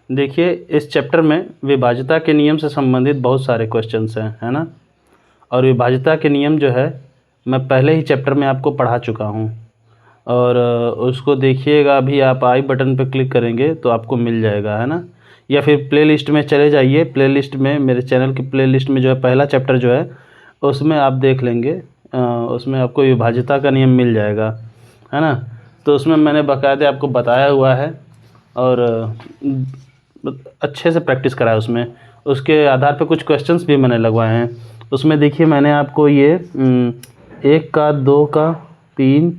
देखिए इस चैप्टर में विभाज्यता के नियम से संबंधित बहुत सारे क्वेश्चंस हैं, है ना। और विभाज्यता के नियम जो है मैं पहले ही चैप्टर में आपको पढ़ा चुका हूँ, और उसको देखिएगा। अभी आप आई बटन पर क्लिक करेंगे तो आपको मिल जाएगा, है ना। या फिर प्लेलिस्ट में चले जाइए, प्लेलिस्ट में मेरे चैनल की प्लेलिस्ट में जो है पहला चैप्टर जो है उसमें आप देख लेंगे, उसमें आपको विभाज्यता का नियम मिल जाएगा, है ना। तो उसमें मैंने बाकायदे आपको बताया हुआ है और अच्छे से प्रैक्टिस कराया उसमें। उसके आधार पे कुछ क्वेश्चंस भी मैंने लगवाए हैं उसमें। देखिए मैंने आपको ये 1 का 2 का 3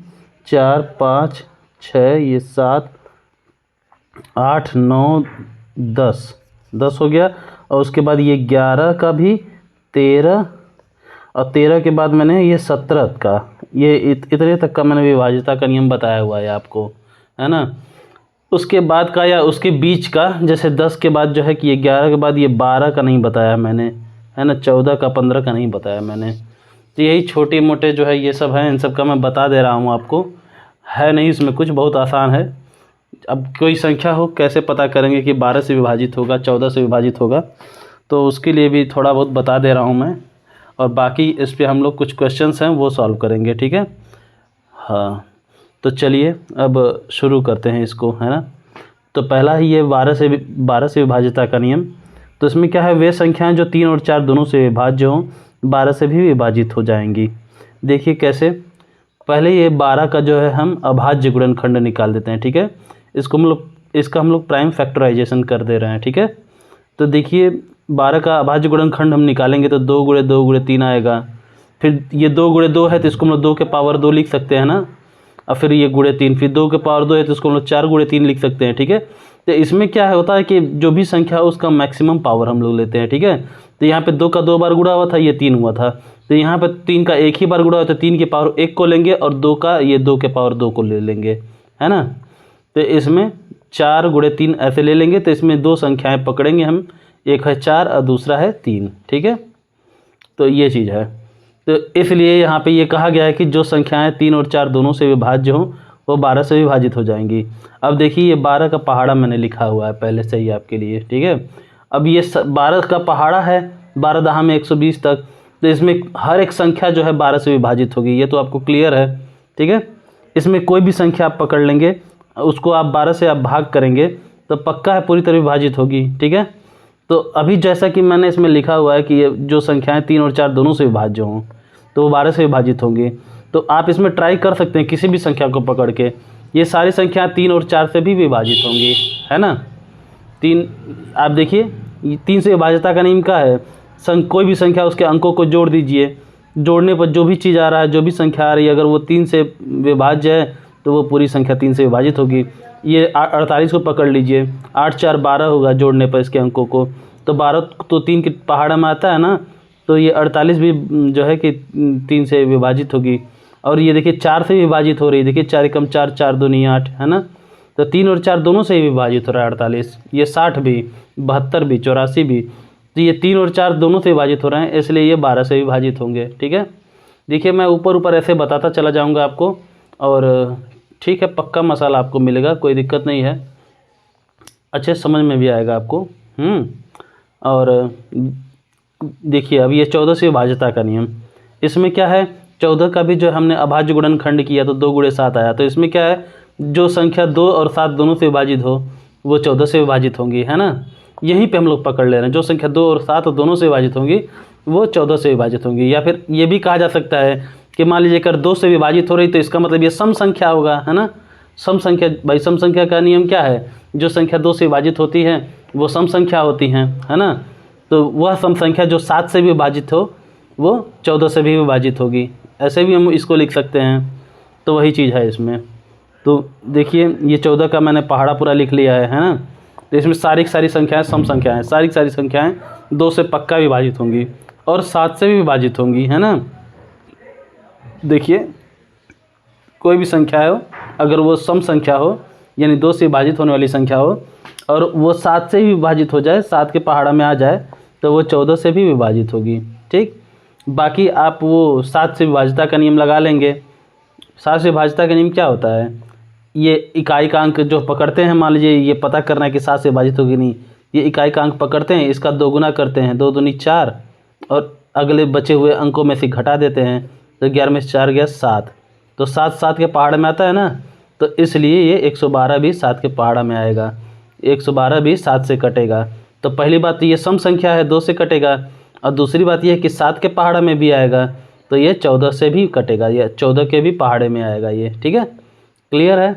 4 5 6 ये 7 8 9 10 हो गया। और उसके बाद ये 11 का भी 13, और 13 के बाद मैंने ये 17 का, ये इतने तक का मैंने विभाज्यता का नियम बताया हुआ है आपको, है ना। उसके बाद का या उसके बीच का, जैसे 10 के बाद जो है कि ये 11 के बाद ये 12 का नहीं बताया मैंने, है ना। 14 का 15 का नहीं बताया मैंने। तो यही छोटे मोटे जो है ये सब हैं, इन सब का मैं बता दे रहा हूँ आपको। है नहीं इसमें कुछ, बहुत आसान है। अब कोई संख्या हो कैसे पता करेंगे कि 12 से विभाजित होगा, 14 से विभाजित होगा, तो उसके लिए भी थोड़ा बहुत बता दे रहा हूँ मैं। और बाकी इस पे हम लोग कुछ क्वेश्चंस हैं वो सॉल्व करेंगे, ठीक है। हाँ तो चलिए अब शुरू करते हैं इसको, है ना। तो पहला ही ये 12 से विभाज्यता का नियम। तो इसमें क्या है, वे संख्याएं जो 3 और 4 दोनों से विभाज्य हों 12 से भी विभाजित हो जाएंगी। देखिए कैसे, पहले ये 12 का जो है हम अभाज्य गुणनखंड निकाल देते हैं, ठीक है। इसका हम लोग प्राइम फैक्टराइजेशन कर दे रहे हैं, ठीक है। तो देखिए 12 का अभाज्य गुणनखंड हम निकालेंगे तो 2 × 2 × 3 आएगा। फिर ये 2 × 2 है तो इसको हम लोग 2 के पावर 2 लिख सकते हैं ना। और फिर ये × 3, फिर 2 के पावर 2 है तो इसको हम लोग 4 × 3 लिख सकते हैं, ठीक है। तो इसमें क्या होता है कि जो भी संख्या हो उसका मैक्सिमम पावर हम लोग लेते हैं, ठीक है। तो यहाँ पे 2 का 2 बार गुणा हुआ था, ये 3 हुआ था। तो यहाँ पे 3 का एक ही बार गुणा हुआ तो 3 के पावर 1 को लेंगे और 2 का ये 2 के पावर 2 को ले लेंगे, है ना। तो इसमें 4 × 3 ऐसे ले लेंगे। तो इसमें 2 संख्याएँ पकड़ेंगे हम, एक है 4 और दूसरा है 3, ठीक है। तो ये चीज़ है। तो इसलिए यहाँ पे ये कहा गया है कि जो संख्याएं 3 और 4 दोनों से विभाज्य हों वो 12 से विभाजित हो जाएंगी। अब देखिए ये 12 का पहाड़ा मैंने लिखा हुआ है पहले से ही आपके लिए, ठीक है। अब ये 12 का पहाड़ा है, 12 दहा में 120 तक। तो इसमें हर एक संख्या जो है 12 से विभाजित होगी, ये तो आपको क्लियर है, ठीक है। इसमें कोई भी संख्या आप पकड़ लेंगे, उसको आप 12 से आप भाग करेंगे तो पक्का है पूरी तरह विभाजित होगी, ठीक है। तो अभी जैसा कि मैंने इसमें लिखा हुआ है कि ये जो संख्याएं 3 और 4 दोनों से विभाज्य हों तो वो 12 से विभाजित होंगे। तो आप इसमें ट्राई कर सकते हैं किसी भी संख्या को पकड़ के, ये सारी संख्याएं 3 और 4 से भी विभाजित होंगी, है ना। 3, आप देखिए 3 से विभाज्यता का नियम क्या है, कोई भी संख्या उसके अंकों को जोड़ दीजिए, जोड़ने पर जो भी चीज़ आ रहा है, जो भी संख्या आ रही है, अगर वो 3 से विभाज्य है तो वो पूरी संख्या 3 से विभाजित होगी। ये 48 को पकड़ लीजिए, 8 4 12 होगा जोड़ने पर इसके अंकों को, तो 12 तो 3 के पहाड़ा में आता है ना। तो ये 48 भी जो है कि 3 से विभाजित होगी। और ये देखिए 4 से विभाजित हो रही है, देखिए 4 × 4 4 दूनी 8, है ना। तो 3 और 4 दोनों से ही विभाजित हो रहा है 48, ये 60 भी, 72 भी, 84 भी। तो ये 3 और 4 दोनों से विभाजित हो रहे हैं, इसलिए ये 12 से विभाजित होंगे, ठीक है। देखिए मैं ऊपर ऊपर ऐसे बताता चला जाऊँगा आपको, और ठीक है पक्का मसाला आपको मिलेगा, कोई दिक्कत नहीं है, अच्छे समझ में भी आएगा आपको। और देखिए अब ये 14 से विभाज्यता का नियम, इसमें क्या है, 14 का भी जो हमने अभाज्य गुणनखंड किया तो 2 × 7 आया। तो इसमें क्या है, जो संख्या 2 और 7 दोनों से विभाजित हो वो 14 से विभाजित होंगी, है ना। यहीं पे हम लोग पकड़ ले रहे हैं, जो संख्या 2 और 7 दोनों से विभाजित होंगी वो 14 से विभाजित होंगी। या फिर ये भी कहा जा सकता है कि मान लीजिए अगर 2 से विभाजित हो रही तो इसका मतलब ये सम संख्या होगा, है ना। सम संख्या, भाई सम संख्या का नियम क्या है, जो संख्या 2 से विभाजित होती है वो सम संख्या होती हैं, है ना। तो वह सम संख्या जो 7 से भी विभाजित हो वो 14 से भी विभाजित होगी, ऐसे भी हम इसको लिख सकते हैं। तो वही चीज़ है इसमें। तो देखिए ये 14 का मैंने पहाड़ा पूरा लिख लिया है ना। तो इसमें सारी संख्याएं सम संख्याएं, सारी संख्याएं 2 से पक्का विभाजित होंगी और 7 से भी विभाजित होंगी, है ना। देखिए कोई भी संख्या हो, अगर वो सम संख्या हो यानी 2 से विभाजित होने वाली संख्या हो और वो 7 से भी विभाजित हो जाए, 7 के पहाड़ा में आ जाए, तो वो 14 से भी विभाजित होगी, ठीक। बाकी आप वो 7 से विभाज्यता का नियम लगा लेंगे। 7 से विभाज्यता का नियम क्या होता है, ये इकाई का अंक जो पकड़ते हैं, मान लीजिए ये पता करना है कि 7 से विभाजित होगी नहीं, ये इकाई का अंक पकड़ते हैं, इसका 2 गुना करते हैं, 2 दूनी 4 और अगले बचे हुए अंकों में से घटा देते हैं, तो 11 में से 4 गया 7, तो 7 7 के पहाड़ में आता है ना, तो इसलिए ये 112 भी 7 के पहाड़ा में आएगा, 112 भी 7 से कटेगा। तो पहली बात तो ये सम संख्या है, 2 से कटेगा, और दूसरी बात ये है कि 7 के पहाड़ा में भी आएगा, तो ये 14 से भी कटेगा, ये 14 के भी पहाड़े में आएगा ये। ठीक है, क्लियर है?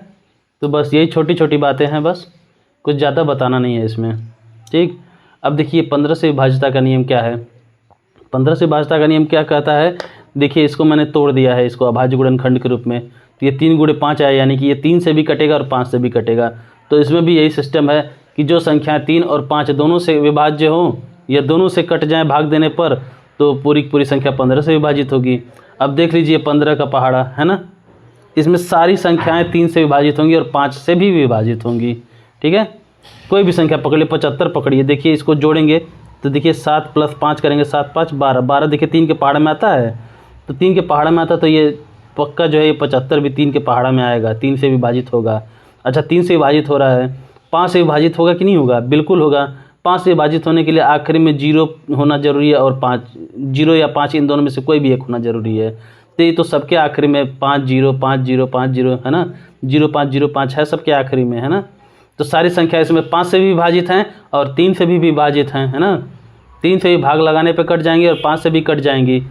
तो बस यही छोटी छोटी बातें हैं, बस कुछ ज़्यादा बताना नहीं है इसमें। ठीक, अब देखिए 15 से विभाज्यता का नियम क्या है। 15 से विभाज्यता का नियम क्या कहता है, देखिए इसको मैंने तोड़ दिया है, इसको अभाज्य गुणनखंड के रूप में, तो ये 3 गुणे 5 आया, यानी कि ये 3 से भी कटेगा और 5 से भी कटेगा। तो इसमें भी यही सिस्टम है कि जो संख्याएँ 3 और 5 दोनों से विभाज्य हों या दोनों से कट जाएँ भाग देने पर, तो पूरी की पूरी संख्या 15 से विभाजित होगी। अब देख लीजिए 15 का पहाड़ा है ना, इसमें सारी संख्याएं 3 से विभाजित होंगी और 5 से भी विभाजित होंगी। ठीक है, कोई भी संख्या पकड़िए, 75 पकड़िए, देखिए इसको जोड़ेंगे तो देखिए 7 + 5 करेंगे, 7 5 12, 12 देखिए 3 के पहाड़ा में आता है, तो 3 के पहाड़ा में आता है, तो ये पक्का जो है ये 75 भी 3 के पहाड़ा में आएगा, 3 से विभाजित होगा। अच्छा 3 से विभाजित हो रहा है, 5 से विभाजित होगा कि नहीं होगा? बिल्कुल होगा। 5 से विभाजित होने के लिए आखिरी में 0 होना जरूरी है और 5, 0 या 5 इन दोनों में से कोई भी एक होना जरूरी है। तो ये तो सबके आखिरी में 5 0 5 0 5 0 है ना, 0 5 0 5 है सबके आखिरी में, है ना। तो सारी संख्या इसमें 5 से भी विभाजित हैं और 3 से भी विभाजित हैं, है ना। 3 से भी भाग लगाने पे कट जाएंगी और 5 से भी कट जाएंगी।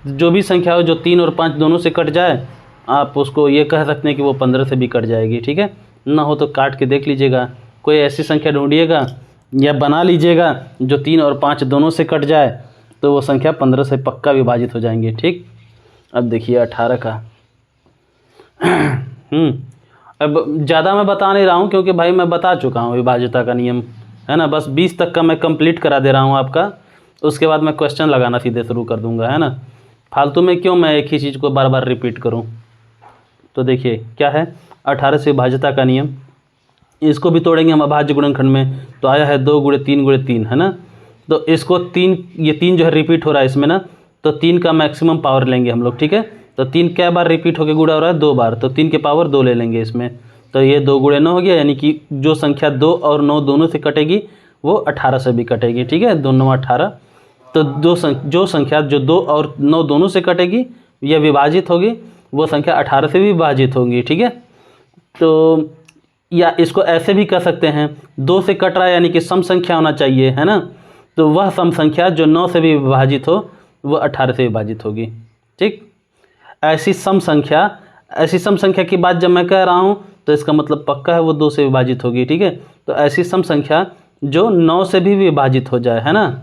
जो भी संख्या हो जो 3 और 5 दोनों से कट जाए, आप उसको ये कह सकते हैं कि वो 15 से भी कट जाएगी। ठीक है, ना हो तो काट के देख लीजिएगा, कोई ऐसी संख्या ढूंढिएगा या बना लीजिएगा जो 3 और 5 दोनों से कट जाए, तो वो संख्या 15 से पक्का विभाजित हो जाएंगी। ठीक, अब देखिए 18 का अब ज़्यादा मैं बता नहीं रहा हूँ क्योंकि भाई मैं बता चुका हूँ विभाज्यता का नियम, है ना। बस 20 तक का मैं कंप्लीट करा दे रहा हूँ आपका, उसके बाद मैं क्वेश्चन लगाना सीधे शुरू कर दूँगा, है ना। फालतू में क्यों मैं एक ही चीज़ को बार बार रिपीट करूँ। तो देखिए क्या है 18 से विभाज्यता का नियम, इसको भी तोड़ेंगे हम अभाज्य गुणनखंड में। तो आया है 2 × 3 × 3, है ना। तो इसको 3, ये 3 जो है रिपीट हो रहा है इसमें ना, तो 3 का मैक्सिमम पावर लेंगे हम लोग। ठीक है, तो 3 क्या बार रिपीट होकर गुणा हो रहा है? 2 बार, तो 3 के पावर 2 ले लेंगे इसमें। तो ये 2 × 9 हो गया, यानी कि जो संख्या 2 और 9 दोनों से कटेगी वो 18 से भी कटेगी। ठीक है, 2 9 18। तो जो संख्या जो 2 और 9 दोनों से कटेगी या विभाजित होगी, वो संख्या 18 से भी विभाजित होगी। ठीक है, तो या इसको ऐसे भी कह सकते हैं, 2 से कट रहा है यानी कि सम संख्या होना चाहिए, है ना। तो वह सम संख्या जो 9 से भी विभाजित हो वह 18 से विभाजित होगी। ठीक, ऐसी सम संख्या की बात जब मैं कह रहा हूँ तो इसका मतलब पक्का है वो 2 से विभाजित होगी। ठीक है, तो ऐसी सम संख्या जो 9 से भी विभाजित हो जाए, है ना,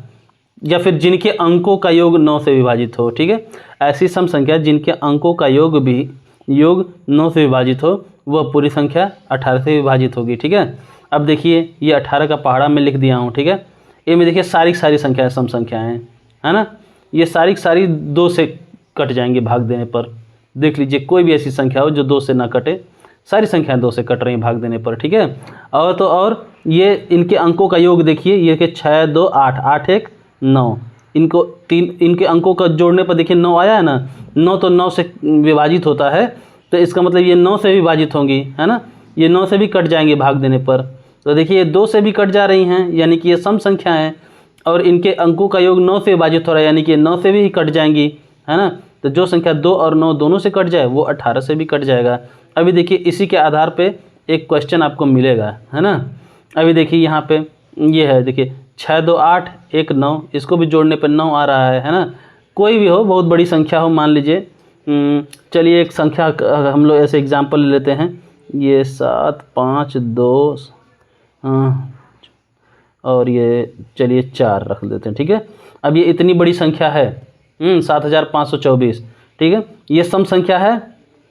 या फिर जिनके अंकों का योग 9 से विभाजित हो। ठीक है, ऐसी सम संख्या जिनके अंकों का योग 9 से विभाजित हो, वह पूरी संख्या 18 से विभाजित होगी। ठीक है, अब देखिए ये 18 का पहाड़ा में लिख दिया हूँ। ठीक है, ये में देखिए सारी संख्याएं सम संख्याएं हैं, है ना। ये सारी 2 से कट जाएंगे भाग देने पर। देख लीजिए कोई भी ऐसी संख्या हो जो 2 से ना कटे, सारी संख्याएं 2 से कट रही हैं भाग देने पर। ठीक है, और तो और ये इनके अंकों का योग देखिए, ये कि 6 2 8 8 1 9, इनके अंकों का जोड़ने पर देखिए 9 आया है ना। 9 तो 9 से विभाजित होता है, तो इसका मतलब ये 9 से विभाजित होंगी, है ना। ये 9 से भी कट जाएंगे भाग देने पर। तो देखिए ये 2 से भी कट जा रही हैं, यानी कि ये सम संख्या है, और इनके अंकों का योग 9 से विभाजित हो रहा है, यानी कि 9 से भी कट जाएंगी, है ना। तो जो संख्या 2 और 9 दोनों से कट जाए वो 18 से भी कट जाएगा। अभी देखिए इसी के आधार पे एक क्वेश्चन आपको मिलेगा, है ना। अभी देखिए यहाँ पे ये है, देखिए 6 2 8 1 9, इसको भी जोड़ने पर 9 आ रहा है ना। कोई भी हो, बहुत बड़ी संख्या हो, मान लीजिए चलिए एक संख्या हम लोग ऐसे एग्जाम्पल ले लेते हैं, ये 7 5 2 और ये चलिए 4 रख देते हैं। ठीक है, अब ये इतनी बड़ी संख्या है 7524। ठीक है, ये सम संख्या है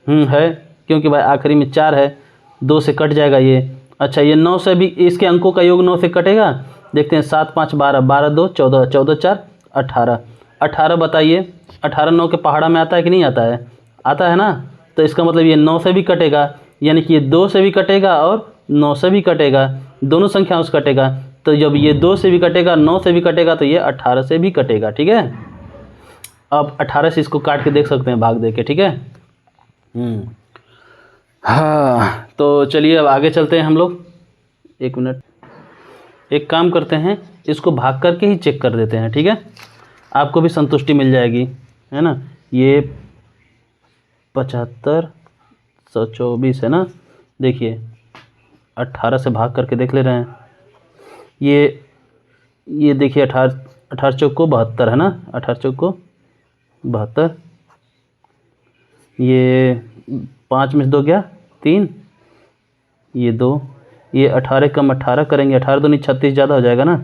है, क्योंकि भाई आखिरी में 4 है, 2 से कट जाएगा ये। अच्छा ये 9 से भी, इसके अंकों का योग 9 से कटेगा। देखते हैं 7 5 12 12 2 14 14 4 18 18 बताइए 18 9 के पहाड़ा में आता है कि नहीं आता है? आता है ना। तो इसका मतलब ये 9 से भी कटेगा, यानी कि ये 2 से भी कटेगा और 9 से भी कटेगा, दोनों संख्याओं से कटेगा। तो जब ये 2 से भी कटेगा 9 से भी कटेगा तो ये 18 से भी कटेगा। ठीक है, अब 18 से इसको काट के देख सकते हैं भाग दे के। ठीक है, हाँ तो चलिए अब आगे चलते हैं हम लोग। 1 मिनट, एक काम करते हैं, इसको भाग करके ही चेक कर देते हैं, ठीक है, आपको भी संतुष्टि मिल जाएगी, है ना। ये 75/124 है ना, देखिए 18 से भाग करके देख ले रहे हैं। ये देखिए 18 चौक को 72 है ना, 18 चौक को 72, ये 5 में से 2 गया 3, ये 2, ये 18 कम 18 करेंगे, 18 दूनी 36 ज़्यादा हो जाएगा ना,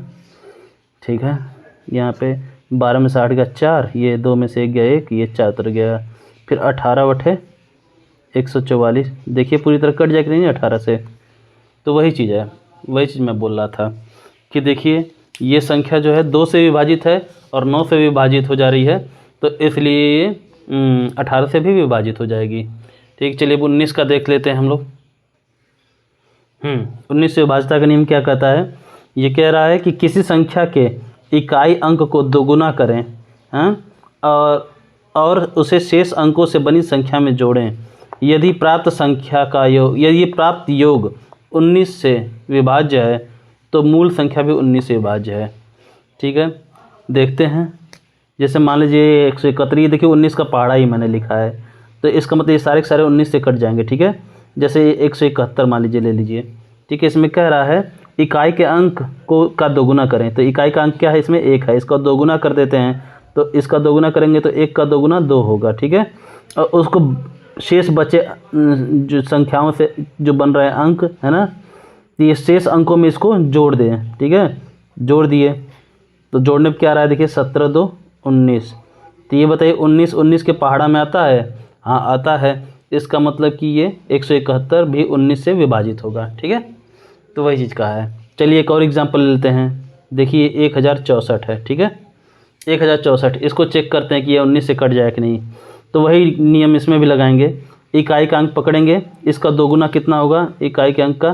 ठीक है। यहाँ पे 12 में से 8 गया 4, ये 2 में से 1 गया 1, ये 4 उतर गया, फिर 18/144, देखिए पूरी तरह कट जाएगी नहीं 18 से। तो वही चीज़ है, वही चीज़ मैं बोल रहा था कि देखिए ये संख्या जो है 2 से विभाजित है और 9 से विभाजित हो जा रही है, तो इसलिए ये 18 से भी विभाजित हो जाएगी। ठीक, चलिए 19 का देख लेते हैं हम लोग। 19 से विभाज्यता का नियम क्या कहता है, ये कह रहा है कि किसी संख्या के इकाई अंक को दोगुना करें, और उसे शेष अंकों से बनी संख्या में जोड़ें। यदि प्राप्त संख्या का योग, यदि प्राप्त योग 19 से विभाज्य है तो मूल संख्या भी 19 से विभाज्य है। ठीक है, देखते हैं। जैसे मान लीजिए 131, देखिए 19 का पहाड़ा ही मैंने लिखा है, तो इसका मतलब ये सारे के सारे 19 से कट जाएंगे। ठीक है, जैसे 171 मान लीजिए ले लीजिए। ठीक है, इसमें कह रहा है इकाई के अंक का दोगुना करें, तो इकाई का अंक क्या है, इसमें 1 है, इसका दोगुना कर देते हैं, तो इसका दोगुना करेंगे तो 1 का दोगुना 2 होगा। ठीक है, और उसको शेष बचे जो संख्याओं से जो बन रहे हैं अंक है ना, तो ये शेष अंकों में इसको जोड़ दें। ठीक है, जोड़ दिए तो जोड़ने पर क्या आ रहा है, देखिए 17 2 19। तो ये बताइए 19 के पहाड़ा में आता है, हाँ आता है, इसका मतलब कि ये 171 भी 19 से विभाजित होगा। ठीक है, तो वही चीज़ का है। चलिए एक और एग्जांपल लेते हैं, देखिए 1064 है। ठीक है, 1064, इसको चेक करते हैं कि ये 19 से कट जाए कि नहीं। तो वही नियम इसमें भी लगाएंगे, इकाई का अंक पकड़ेंगे, इसका दोगुना कितना होगा इकाई के अंक का,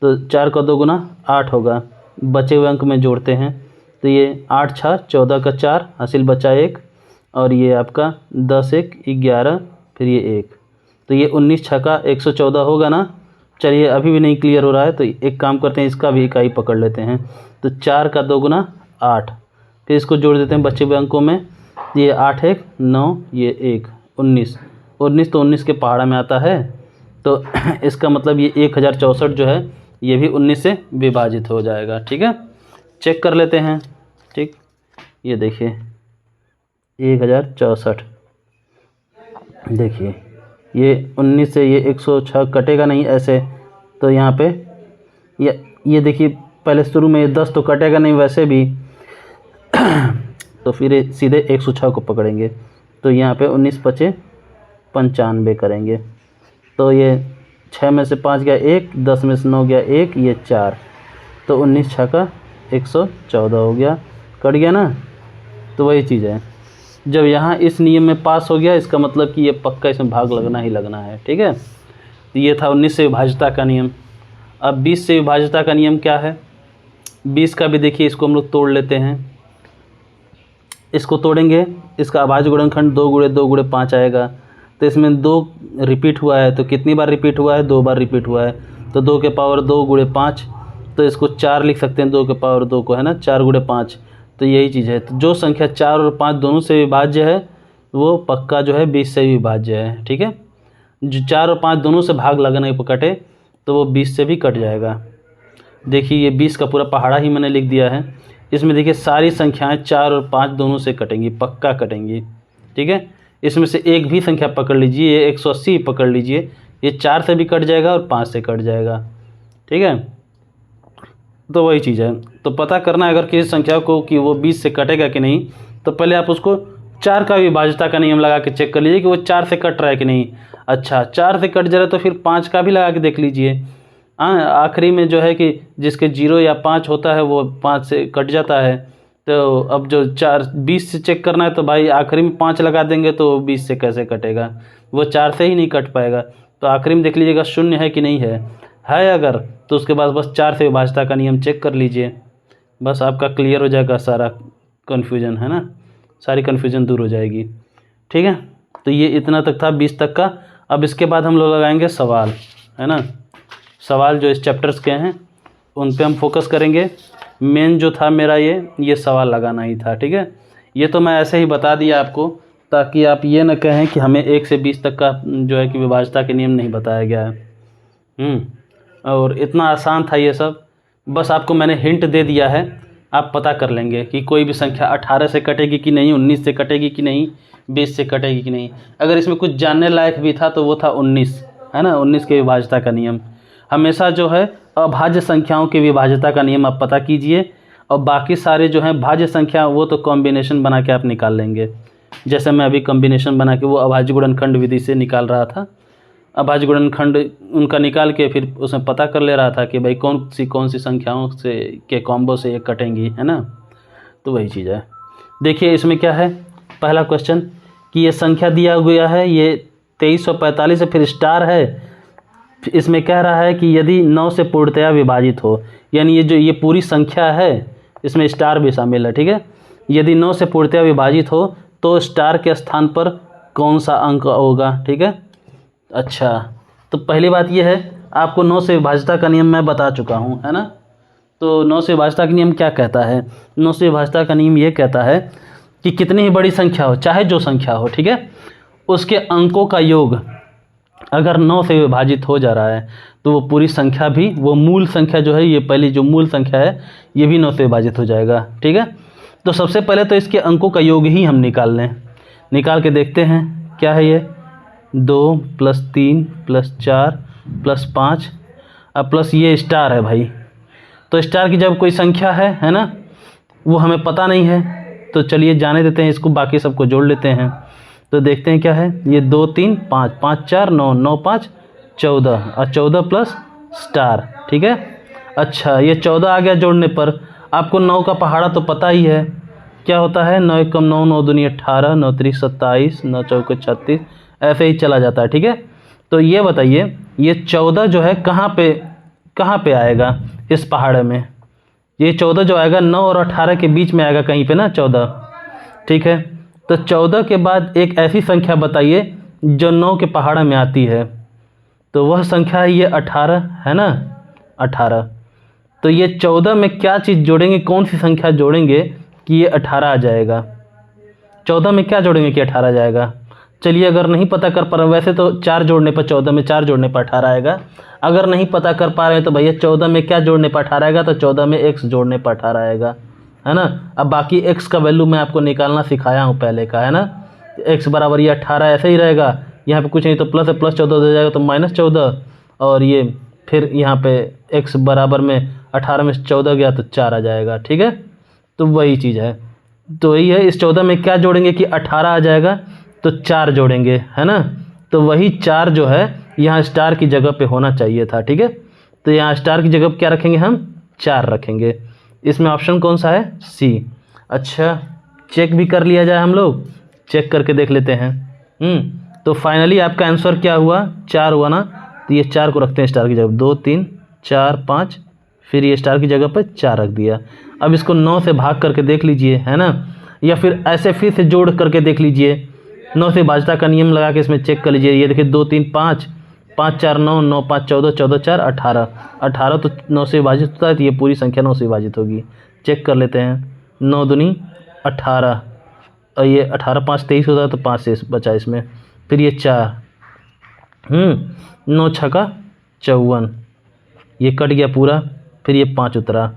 तो 4 का दोगुना 8 होगा, बचे हुए अंक में जोड़ते हैं, तो ये 8 6 14 का 4 हासिल बचा 1, और ये आपका 10 1 11, फिर ये 1, तो ये 19 6 का 114 होगा ना। चलिए अभी भी नहीं क्लियर हो रहा है, तो एक काम करते हैं, इसका भी इकाई पकड़ लेते हैं, तो 4 का दोगुना 8, फिर इसको जोड़ देते हैं बचे हुए अंकों में, ये 8 1 9, ये 1 19, तो 19 के पहाड़ा में आता है, तो इसका मतलब ये 1064 जो है ये भी 19 से विभाजित हो जाएगा। ठीक है, चेक कर लेते हैं। ठीक, ये देखिए 1064, देखिए ये 19 से ये 106 कटेगा नहीं ऐसे, तो यहाँ पे ये देखिए पहले शुरू में 10 तो कटेगा नहीं वैसे भी, तो फिर सीधे 106 को पकड़ेंगे, तो यहाँ पे 19 5 95 करेंगे, तो ये 6 में से 5 गया 1, 10 में से 9 गया 1, ये 4, तो 19 6 का 114 हो गया, कट गया ना। तो वही चीज़ है, जब यहाँ इस नियम में पास हो गया, इसका मतलब कि ये पक्का इसमें भाग लगना ही लगना है। ठीक है, तो ये था 19 से विभाज्यता का नियम। अब 20 से विभाज्यता का नियम क्या है, 20 का भी देखिए, इसको हम लोग तोड़ लेते हैं। इसको तोड़ेंगे, इसका अभाज्य गुणनखंड 2 × 2 × 5 आएगा, तो इसमें 2 रिपीट हुआ है, तो कितनी बार रिपीट हुआ है, 2 बार रिपीट हुआ है, तो 2 के पावर 2 × 5, तो इसको 4 लिख सकते हैं, 2 के पावर 2 को, है ना, 4 × 5, तो यही चीज़ है। तो जो संख्या 4 और 5 दोनों से विभाज्य है वो पक्का जो है 20 से विभाज्य है। ठीक है, जो 4 और 5 दोनों से भाग लगने पर कटे तो वो 20 से भी कट जाएगा। देखिए ये 20 का पूरा पहाड़ा ही मैंने लिख दिया है, इसमें देखिए सारी संख्याएं 4 और 5 दोनों से कटेंगी, पक्का कटेंगी। ठीक है, इसमें से एक भी संख्या पकड़ लीजिए, 180 पकड़ लीजिए, ये 4 से भी कट जाएगा और 5 से कट जाएगा। ठीक है, तो वही चीज़ है। तो पता करना है अगर किसी संख्या को कि वो 20 से कटेगा कि नहीं, तो पहले आप उसको 4 का विभाज्यता का नियम लगा के चेक कर लीजिए कि वो 4 से कट रहा है कि नहीं। अच्छा 4 से कट जा रहा है तो फिर 5 का भी लगा के देख लीजिए। हाँ, आखिरी में जो है कि जिसके 0 या 5 होता है वो 5 से कट जाता है, तो अब जो 20 से चेक करना है तो भाई आखिरी में 5 लगा देंगे तो 20 से कैसे कटेगा, वो 4 से ही नहीं कट पाएगा। तो आखिरी में देख लीजिएगा शून्य है कि नहीं है अगर तो उसके बाद बस 4 से विभाज्यता का नियम चेक कर लीजिए, बस आपका क्लियर हो जाएगा सारा कन्फ्यूजन, है ना, सारी कन्फ्यूजन दूर हो जाएगी। ठीक है, तो ये इतना तक था 20 तक का। अब इसके बाद हम लोग लगाएंगे सवाल, है ना। सवाल जो इस चैप्टर्स के हैं उन पे हम फोकस करेंगे। मेन जो था मेरा ये सवाल लगाना ही था, ठीक है। ये तो मैं ऐसे ही बता दिया आपको ताकि आप ये न कहें कि हमें 1 से 20 तक का जो है कि विभाज्यता के नियम नहीं बताया गया है। और इतना आसान था ये सब, बस आपको मैंने हिंट दे दिया है, आप पता कर लेंगे कि कोई भी संख्या 18 से कटेगी कि नहीं, 19 से कटेगी कि नहीं, 20 से कटेगी कि नहीं। अगर इसमें कुछ जानने लायक भी था तो वो था 19, है ना, 19 के विभाज्यता का नियम। हमेशा जो है अभाज्य संख्याओं के विभाज्यता का नियम आप पता कीजिए, और बाकी सारे जो हैं भाज्य संख्या वो तो कॉम्बिनेशन बना के आप निकाल लेंगे। जैसे मैं अभी कॉम्बिनेशन बना के वो अभाज्य गुणनखंड विधि से निकाल रहा था, अभाज्य गुणनखंड उनका निकाल के फिर उसमें पता कर ले रहा था कि भाई कौन सी संख्याओं से के कॉम्बो से ये कटेंगी, है ना। तो वही चीज़ है। देखिए इसमें क्या है, पहला क्वेश्चन कि ये संख्या दिया गया है, ये 2345 फिर स्टार है। इसमें कह रहा है कि यदि 9 से पूर्णतया विभाजित हो, यानी ये पूरी संख्या है, इसमें स्टार भी शामिल है, ठीक है। यदि 9 से पूर्णतया विभाजित हो तो स्टार के स्थान पर कौन सा अंक होगा, ठीक है। अच्छा, तो पहली बात ये है, आपको 9 से विभाज्यता का नियम मैं बता चुका हूँ, है ना। तो 9 से विभाज्यता का नियम क्या कहता है? 9 से विभाज्यता का नियम ये कहता है कि कितनी ही बड़ी संख्या हो, चाहे जो संख्या हो, ठीक है, उसके अंकों का योग अगर 9 से विभाजित हो जा रहा है तो वो पूरी संख्या भी, वो मूल संख्या जो है, ये पहली जो मूल संख्या है ये भी 9 से विभाजित हो जाएगा, ठीक है। तो सबसे पहले तो इसके अंकों का योग ही हम निकाल लें, निकाल के देखते हैं क्या है ये। 2 + 3 + 4 + 5 अब प्लस ये स्टार है भाई। तो स्टार की जब कोई संख्या है ना, वो हमें पता नहीं है, तो चलिए जाने देते हैं इसको, बाकी सबको जोड़ लेते हैं। तो देखते हैं क्या है, ये 2 3 5 5 4 9 9 5 14 और 14 प्लस स्टार, ठीक है। अच्छा, ये 14 आ गया जोड़ने पर। आपको 9 का पहाड़ा तो पता ही है, क्या होता है, 9 × 9 9 दूनी 18 9 × 3 27 9 × 4 36, ऐसे ही चला जाता है, ठीक है। तो ये बताइए, ये 14 जो है कहाँ पे आएगा इस पहाड़े में? ये 14 जो आएगा 9 और 18 के बीच में आएगा कहीं पे ना 14, ठीक है। तो 14 के बाद एक ऐसी संख्या बताइए जो 9 के पहाड़ा में आती है, तो वह संख्या है ये 18, है ना, 18। तो ये 14 में क्या चीज़ जोड़ेंगे, कौन सी संख्या जोड़ेंगे कि ये 18 आ जाएगा? 14 में क्या जोड़ेंगे कि 18 आ जाएगा? चलिए, अगर नहीं पता कर पा रहे, वैसे तो 4 जोड़ने पर 14 में 4 जोड़ने पर 18 आएगा। अगर नहीं पता कर पा रहे हैं तो भैया 14 में क्या जोड़ने पर 18 आएगा? तो 14 में x जोड़ने पर 18 आएगा, है ना। अब बाकी x का वैल्यू मैं आपको निकालना सिखाया हूँ पहले का, है ना। x बराबर ये 18 ऐसे ही रहेगा, यहाँ पे कुछ नहीं तो प्लस है, प्लस 14 हो जाएगा तो -14, और ये फिर यहाँ पे x बराबर में 18 में 14 गया तो 4 आ जाएगा, ठीक है। तो वही चीज़ है, तो यही है, इस 14 में क्या जोड़ेंगे कि 18 आ जाएगा, तो 4 जोड़ेंगे, है ना। तो वही 4 जो है यहाँ स्टार की जगह पे होना चाहिए था, ठीक है। तो यहाँ स्टार की जगह क्या रखेंगे हम? 4 रखेंगे। इसमें ऑप्शन कौन सा है? सी। अच्छा, चेक भी कर लिया जाए, हम लोग चेक करके देख लेते हैं। तो फाइनली आपका आंसर क्या हुआ? 4 हुआ ना। तो ये 4 को रखते हैं स्टार की जगह, 2 3 4 5, फिर ये स्टार की जगह पर 4 रख दिया। अब इसको 9 से भाग करके देख लीजिए, है ना, या फिर ऐसे फिर से जोड़ करके देख लीजिए। 9 से विभाज्यता का नियम लगा के इसमें चेक कर लीजिए। ये देखिए 2 3 5 5 4 9 9 5 14 14 4 18 18 तो 9 से विभाजित होता है, तो ये पूरी संख्या 9 से विभाजित होगी। चेक कर लेते हैं, 9 दूनी 18 और ये 18 5 23 होता है, तो 5 से बचा इसमें, फिर ये 4 9 6 54, ये कट गया पूरा, फिर ये 5 उतरा।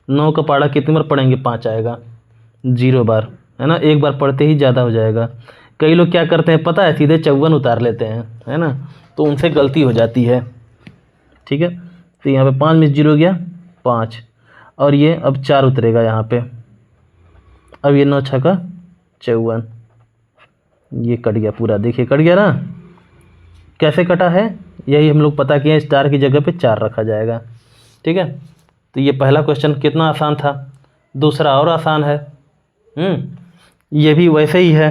9 का पहाड़ा कितनी बार पढ़ेंगे? 5 आएगा, 0 बार, है ना। एक बार पढ़ते ही ज़्यादा हो जाएगा। कई लोग क्या करते हैं पता है, सीधे 54 उतार लेते हैं, है ना, तो उनसे गलती हो जाती है, ठीक है। तो यहाँ पे 5 में 0 गया 5, और ये अब 4 उतरेगा यहाँ पे। अब ये 9 6 54, ये कट गया पूरा, देखिए कट गया ना। कैसे कटा है यही हम लोग पता किए, स्टार की जगह पे 4 रखा जाएगा, ठीक है। तो ये पहला क्वेश्चन कितना आसान था। दूसरा और आसान है, ये भी वैसे ही है।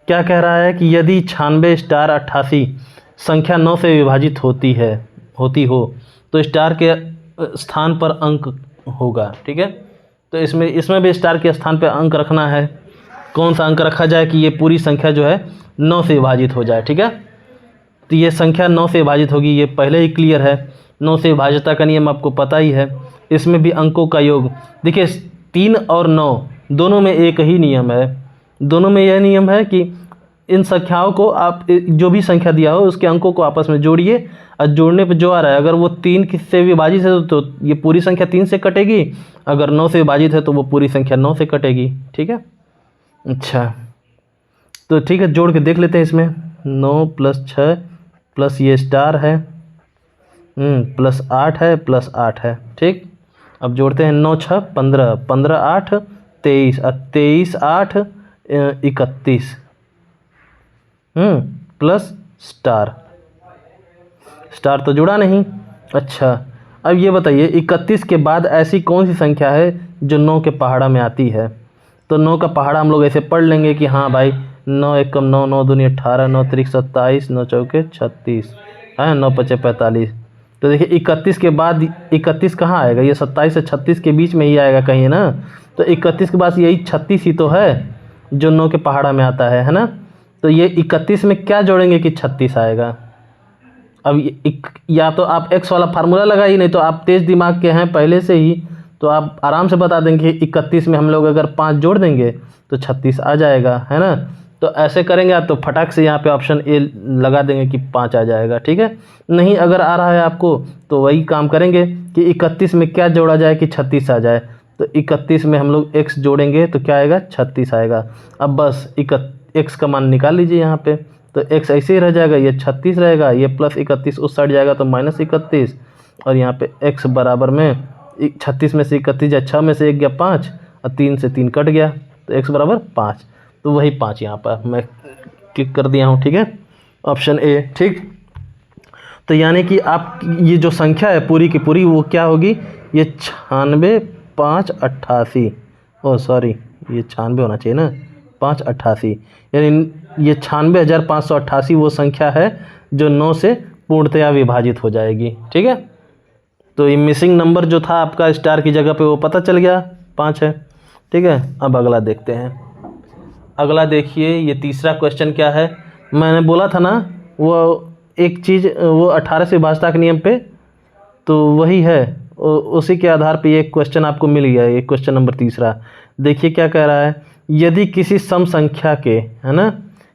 क्या कह रहा है कि यदि 96 स्टार 88 संख्या 9 से विभाजित होती हो तो स्टार के स्थान पर अंक होगा, ठीक है। तो इसमें भी स्टार के स्थान पर अंक रखना है। कौन सा अंक रखा जाए कि ये पूरी संख्या जो है 9 से विभाजित हो जाए, ठीक है। तो ये संख्या 9 से विभाजित होगी, ये पहले ही क्लियर है। 9 से विभाज्यता का नियम आपको पता ही है। इसमें भी अंकों का योग, देखिए 3 और 9 दोनों में एक ही नियम है। दोनों में यह नियम है कि इन संख्याओं को आप जो भी संख्या दिया हो उसके अंकों को आपस में जोड़िए, और जोड़ने पे जो आ रहा है अगर वो 3 से विभाजित है तो ये पूरी संख्या 3 से कटेगी, अगर 9 से विभाजित है तो वो पूरी संख्या 9 से कटेगी। ठीक है, अच्छा तो ठीक है, जोड़ के देख लेते हैं। इसमें 9 + 6 प्लस ये स्टार है प्लस 8 है प्लस 8 है। ठीक, अब जोड़ते हैं 9 × 6 = 15, 15 × 8 = 23 और 23 × 8 = 31 प्लस स्टार तो जुड़ा नहीं। अच्छा अब ये बताइए 31 के बाद ऐसी कौन सी संख्या है जो 9 के पहाड़ा में आती है? तो 9 का पहाड़ा हम लोग ऐसे पढ़ लेंगे कि हाँ भाई 9 × 1 = 9, 9 × 2 = 18, 9 × 3 = 27, 9 × 4 = 36 है, 9 × 5 = 45। तो देखिए 31 के बाद 31 कहाँ आएगा? ये 27 से 36 के बीच में ही आएगा कहीं ना। तो 31 के बाद यही 36 ही तो है जो 9 के पहाड़ा में आता है ना। तो ये 31 में क्या जोड़ेंगे कि 36 आएगा? अब या तो आप x वाला फार्मूला लगाइए, नहीं तो आप तेज़ दिमाग के हैं पहले से ही, तो आप आराम से बता देंगे 31 में हम लोग अगर 5 जोड़ देंगे तो 36 आ जाएगा, है ना। तो ऐसे करेंगे आप तो फटाक से यहाँ पे ऑप्शन ए लगा देंगे कि 5 आ जाएगा। ठीक है, नहीं अगर आ रहा है आपको तो वही काम करेंगे कि 31 में क्या जोड़ा जाए कि 36 आ जाए। तो 31 में हम लोग x जोड़ेंगे तो क्या आएगा? 36 आएगा। अब बस x का मान निकाल लीजिए यहाँ पे, तो x ऐसे ही रह जाएगा, ये 36 रहेगा, ये प्लस 31 उस साइड जाएगा तो माइनस 31, और यहाँ पे x बराबर में 36 में से 31 या 6 में से 1 गया 5 और 3 से 3 कट गया तो x बराबर 5। तो वही 5 यहाँ पर मैं क्लिक कर दिया हूँ। ठीक है, ऑप्शन ए। ठीक, तो यानी कि आप ये जो संख्या है पूरी की पूरी वो क्या होगी? ये 96 5 88, ओह सॉरी ये 96 होना चाहिए ना, 5 88, यानी ये 96,588 वो संख्या है जो 9 से पूर्णतया विभाजित हो जाएगी। ठीक है, तो ये मिसिंग नंबर जो था आपका स्टार की जगह पे वो पता चल गया 5 है। ठीक है, अब अगला देखते हैं। अगला देखिए, ये तीसरा क्वेश्चन क्या है? मैंने बोला था ना वो एक चीज़, वो 18 से विभाज्यता के नियम पे, तो वही है, उसी के आधार पे ये क्वेश्चन आपको मिल गया। ये क्वेश्चन नंबर तीसरा देखिए क्या कह रहा है। यदि किसी सम संख्या के, है ना,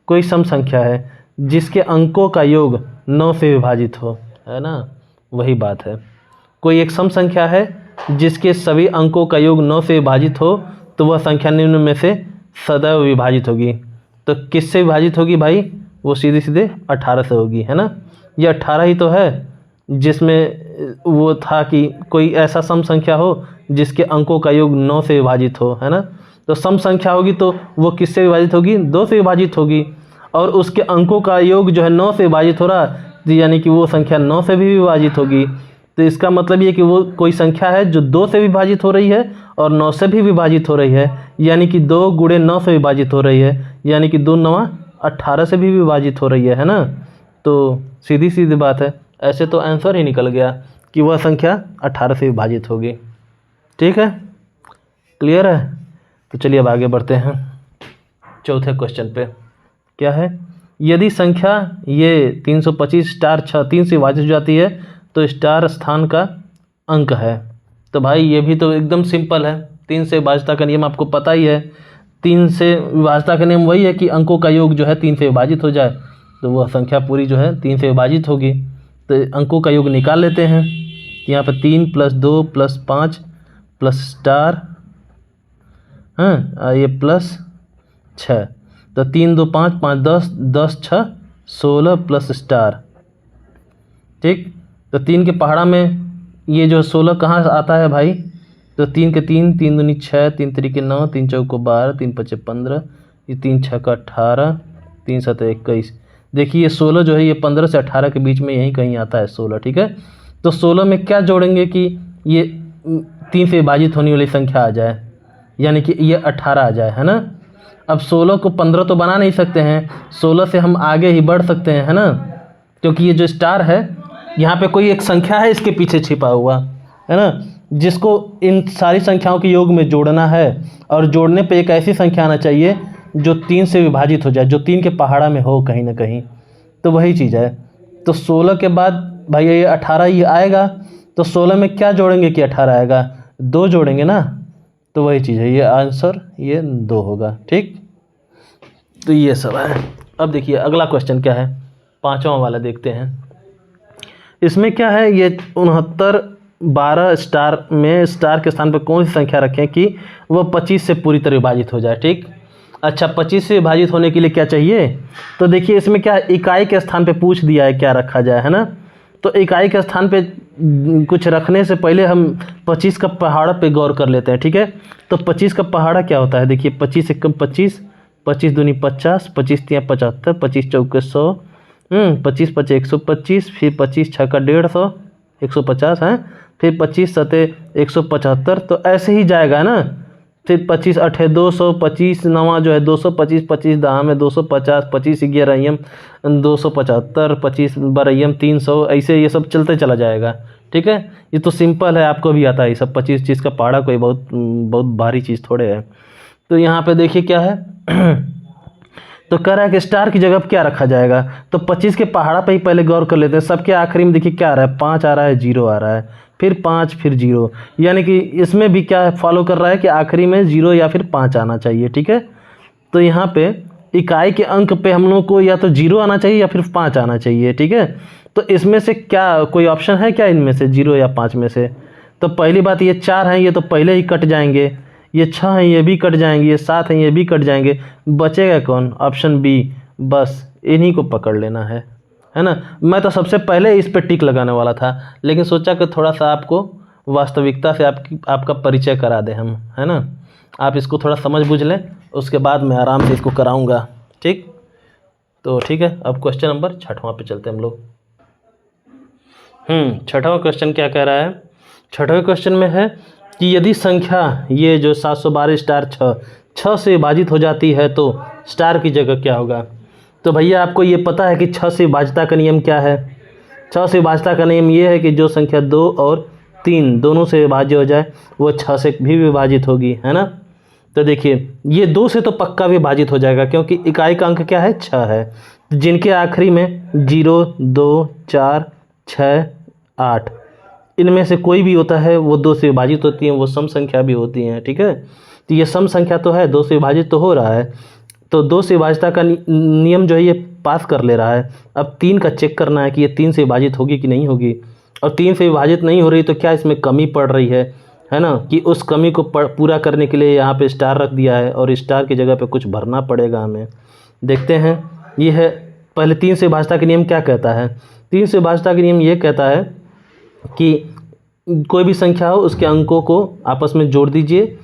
कोई सम संख्या है जिसके अंकों का योग 9 से विभाजित हो, है ना, वही बात है। कोई एक सम संख्या है जिसके सभी अंकों का योग 9 से विभाजित हो तो वह संख्या निम्न में से सदैव विभाजित होगी। तो किससे विभाजित होगी भाई? वो सीधे सीधे 18 से होगी, है ना। ये 18 ही तो है जिसमें वो था कि कोई ऐसा सम संख्या हो जिसके अंकों का योग 9 से विभाजित हो, है ना। तो सम संख्या होगी तो वो किससे विभाजित होगी? 2 से विभाजित होगी, और उसके अंकों का योग जो है 9 से विभाजित हो रहा है, यानी कि वो संख्या 9 से भी विभाजित होगी। तो इसका मतलब ये कि वो कोई संख्या है जो 2 से विभाजित हो रही है और 9 से भी विभाजित हो रही है, यानी कि 2 × 9 से विभाजित हो रही है, यानी कि 2 × 9 = 18 से भी विभाजित हो रही है ना। तो सीधी सीधी बात है, ऐसे तो आंसर ही निकल गया कि वह संख्या 18 से विभाजित होगी। ठीक है, क्लियर है। तो चलिए अब आगे बढ़ते हैं चौथे क्वेश्चन पे। क्या है? यदि संख्या ये 325 स्टार 6 3 से विभाजित हो जाती है तो स्टार स्थान का अंक है। तो भाई ये भी तो एकदम सिंपल है, 3 से विभाज्यता का नियम आपको पता ही है। 3 से विभाज्यता का नियम वही है कि अंकों का योग जो है 3 से विभाजित हो जाए तो वह संख्या पूरी जो है 3 से विभाजित होगी। तो अंकों का योग निकाल लेते हैं। यहाँ पर 3 + 2 + 5 प्लस स्टार, हाँ ये प्लस 6, तो 3 2 5 5 10 10 6 16 प्लस स्टार। ठीक, तो 3 के पहाड़ा में ये जो 16 कहाँ से आता है भाई? तो 3 के 3 3 दूनी 6 3 3 9 3 4 12 3 5 15, ये 3 6 18 3 7 21। देखिए ये 16 जो है ये 15 से 18 के बीच में यहीं कहीं आता है 16। ठीक है, तो 16 में क्या जोड़ेंगे कि ये 3 से विभाजित होने वाली संख्या आ जाए, यानी कि ये 18 आ जाए, है ना। अब 16 को 15 तो बना नहीं सकते हैं, 16 से हम आगे ही बढ़ सकते हैं, है ना, क्योंकि ये जो स्टार है यहाँ पे कोई एक संख्या है इसके पीछे छिपा हुआ, है ना, जिसको इन सारी संख्याओं के योग में जोड़ना है। और जोड़ने पे एक ऐसी संख्या आना चाहिए जो 3 से विभाजित हो जाए, जो 3 के पहाड़ा में हो कहीं ना कहीं। तो वही चीज़ है। तो 16 के बाद भाई ये 18 ये आएगा तो 16 में क्या जोड़ेंगे कि 18 आएगा, 2 जोड़ेंगे ना, तो वही चीज़ है, ये आंसर ये 2 होगा। ठीक, तो ये सब है। अब देखिए अगला क्वेश्चन क्या है, 5वां वाला देखते हैं। इसमें क्या है, ये 69 12 स्टार में स्टार के स्थान पर कौन सी संख्या रखें कि वह 25 से पूरी तरह विभाजित हो जाए। ठीक, अच्छा 25 से विभाजित होने के लिए क्या चाहिए, तो देखिए इसमें क्या इकाई के स्थान पे पूछ दिया है क्या रखा जाए, है ना। तो इकाई के स्थान पे कुछ रखने से पहले हम 25 का पहाड़ा पे गौर कर लेते हैं। ठीक है, तो 25 का पहाड़ा क्या होता है, देखिए 25 एकम 25, 25 दूनी 50, 25 तिया 75, 25 चौके 100, 25 5 125, फिर 25 6 का 150, 150 है, फिर 25 सते 175, तो ऐसे ही जाएगा ना। फिर 25 8 200, 25 9 जो है 225, 25 दाम में 250, 25 11 275, 25 12 300, ऐसे ये सब चलते चला जाएगा। ठीक है, ये तो सिंपल है, आपको भी आता है ये सब। 25 चीज़ का पहाड़ा कोई बहुत बहुत भारी चीज़ थोड़े है। तो यहाँ पे देखिए क्या है तो कह रहा है कि स्टार की जगह क्या रखा जाएगा, तो 25 के पहाड़ा पे ही पहले गौर कर लेते हैं। सबके आखिरी में देखिए क्या आ रहा है, 5 आ रहा है, 0 आ रहा है, फिर 5 फिर 0, यानी कि इसमें भी क्या फॉलो कर रहा है कि आखिरी में 0 या फिर 5 आना चाहिए। ठीक है, तो यहाँ पे इकाई के अंक पे हम लोग को या तो 0 आना चाहिए या फिर 5 आना चाहिए। ठीक है, तो इसमें से क्या कोई ऑप्शन है क्या इनमें से 0 या 5 में से, तो पहली बात ये 4 हैं, ये तो पहले ही कट जाएंगे, ये 6 हैं ये भी कट जाएंगे, ये 7 हैं ये भी कट जाएंगे, बचेगा कौन, ऑप्शन बी, बस इन्हीं को पकड़ लेना है ना। मैं तो सबसे पहले इस पे टिक लगाने वाला था, लेकिन सोचा कि थोड़ा सा आपको वास्तविकता से आपका परिचय करा दें हम, है ना। आप इसको थोड़ा समझ बूझ लें, उसके बाद मैं आराम से इसको कराऊंगा। ठीक, तो ठीक है, अब क्वेश्चन नंबर 6वां पे चलते हैं हम लोग। 6वां क्वेश्चन क्या कह रहा है, 6वें क्वेश्चन में है कि यदि संख्या ये जो 712 स्टार 6 से विभाजित हो जाती है तो स्टार की जगह क्या होगा। तो भैया आपको ये पता है कि 6 से विभाज्यता का नियम क्या है। 6 से विभाज्यता का नियम ये है कि जो संख्या 2 और 3 दोनों से विभाज्य हो जाए वो 6 से भी विभाजित होगी, है ना। तो देखिए ये 2 से तो पक्का विभाजित हो जाएगा, क्योंकि इकाई का अंक क्या है, 6 है, जिनके आखिरी में 0 2 4 6 8 इनमें से कोई भी होता है वो 2 से विभाजित होती हैं, वो सम संख्या भी होती हैं। ठीक है, तो ये सम संख्या तो है, 2 से विभाजित तो हो रहा है, तो 2 से विभाज्यता का नियम जो है ये पास कर ले रहा है। अब 3 का चेक करना है कि ये 3 से विभाजित होगी कि नहीं होगी, और 3 से विभाजित नहीं हो रही तो क्या इसमें कमी पड़ रही है ना, कि उस कमी को पूरा करने के लिए यहाँ पे स्टार रख दिया है, और स्टार की जगह पे कुछ भरना पड़ेगा हमें। देखते हैं, ये है पहले 3 से विभाज्यता का नियम क्या कहता है। 3 से विभाज्यता का नियम ये कहता है कि कोई भी संख्या हो उसके अंकों को आपस में जोड़ दीजिए,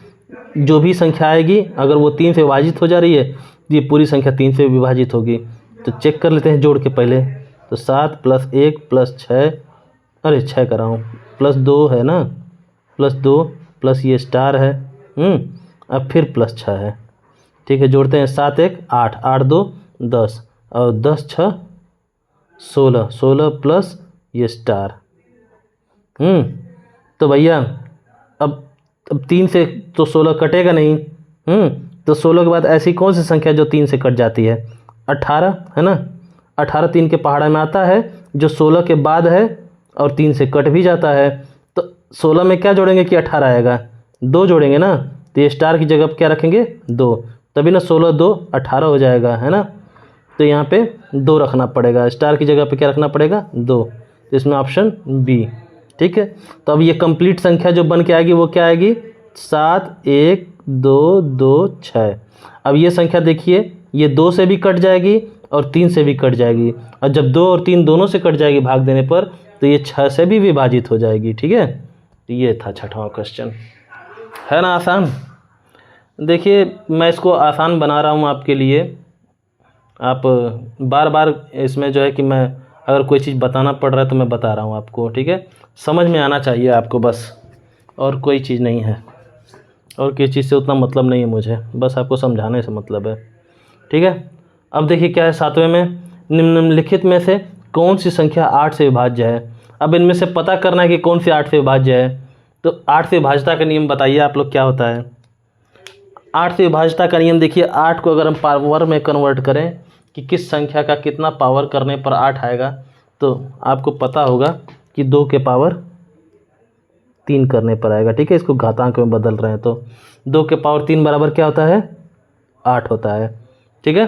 जो भी संख्या आएगी अगर वो 3 से विभाजित हो जा रही है तो ये पूरी संख्या 3 से विभाजित होगी। तो चेक कर लेते हैं जोड़ के पहले, तो 7 + 1 + 6, अरे 6 कर रहा हूँ, +2 है ना, +2 प्लस ये स्टार है, अब फिर +6 है। ठीक है, जोड़ते हैं, 7 1 8, 8 2 10, और 10 6 16, 16 प्लस ये स्टार। तो भैया अब 3 से तो 16 कटेगा नहीं, तो 16 के बाद ऐसी कौन सी संख्या जो 3 से कट जाती है, 18 है ना। 18 3 के पहाड़ा में आता है, जो 16 के बाद है और 3 से कट भी जाता है। तो 16 में क्या जोड़ेंगे कि 18 आएगा, 2 जोड़ेंगे ना, तो ये स्टार की जगह क्या रखेंगे 2, तभी ना 16 2 18 हो जाएगा, है ना। तो यहाँ पे 2 रखना पड़ेगा, स्टार की जगह पे क्या रखना पड़ेगा 2, तो इसमें ऑप्शन बी। ठीक है, तो अब ये कंप्लीट संख्या जो बन के आएगी वो क्या आएगी, 7 1 2 2 6। अब ये संख्या देखिए, ये 2 से भी कट जाएगी और 3 से भी कट जाएगी, और जब 2 और 3 दोनों से कट जाएगी भाग देने पर तो ये 6 से भी विभाजित हो जाएगी। ठीक है, तो ये था 6वां क्वेश्चन, है ना आसान। देखिए मैं इसको आसान बना रहा हूँ आपके लिए, आप बार बार इसमें जो है कि मैं अगर कोई चीज़ बताना पड़ रहा है तो मैं बता रहा हूँ आपको। ठीक है, समझ में आना चाहिए आपको बस, और कोई चीज़ नहीं है, और किसी चीज़ से उतना मतलब नहीं है मुझे, बस आपको समझाने से मतलब है। ठीक है, अब देखिए क्या है 7वें में, निम्नलिखित में से कौन सी संख्या 8 से विभाज्य है। अब इनमें से पता करना है कि कौन सी 8 से विभाज्य है। तो 8 से विभाज्यता का नियम बताइए आप लोग क्या होता है। 8 से विभाज्यता का नियम देखिए, 8 को अगर हम पावर में कन्वर्ट करें कि किस संख्या का कितना पावर करने पर 8 आएगा, तो आपको पता होगा कि 2 के पावर 3 करने पर आएगा, ठीक है। इसको घातांक में बदल रहे हैं तो 2 के पावर 3 बराबर क्या होता है, 8 होता है, ठीक है।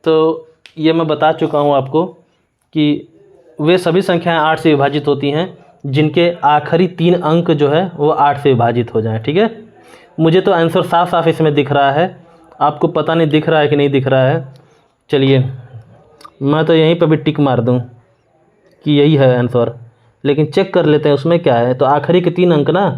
तो ये मैं बता चुका हूँ आपको कि वे सभी संख्याएं 8 से विभाजित होती हैं जिनके आखिरी 3 अंक जो है वो 8 से विभाजित हो जाएं, ठीक है। मुझे तो आंसर साफ साफ इसमें दिख रहा है, आपको पता नहीं दिख रहा है कि नहीं दिख रहा है। चलिए मैं तो यहीं पर भी टिक मार दूं कि यही है आंसर, लेकिन चेक कर लेते हैं उसमें क्या है। तो आखिरी के 3 अंक ना,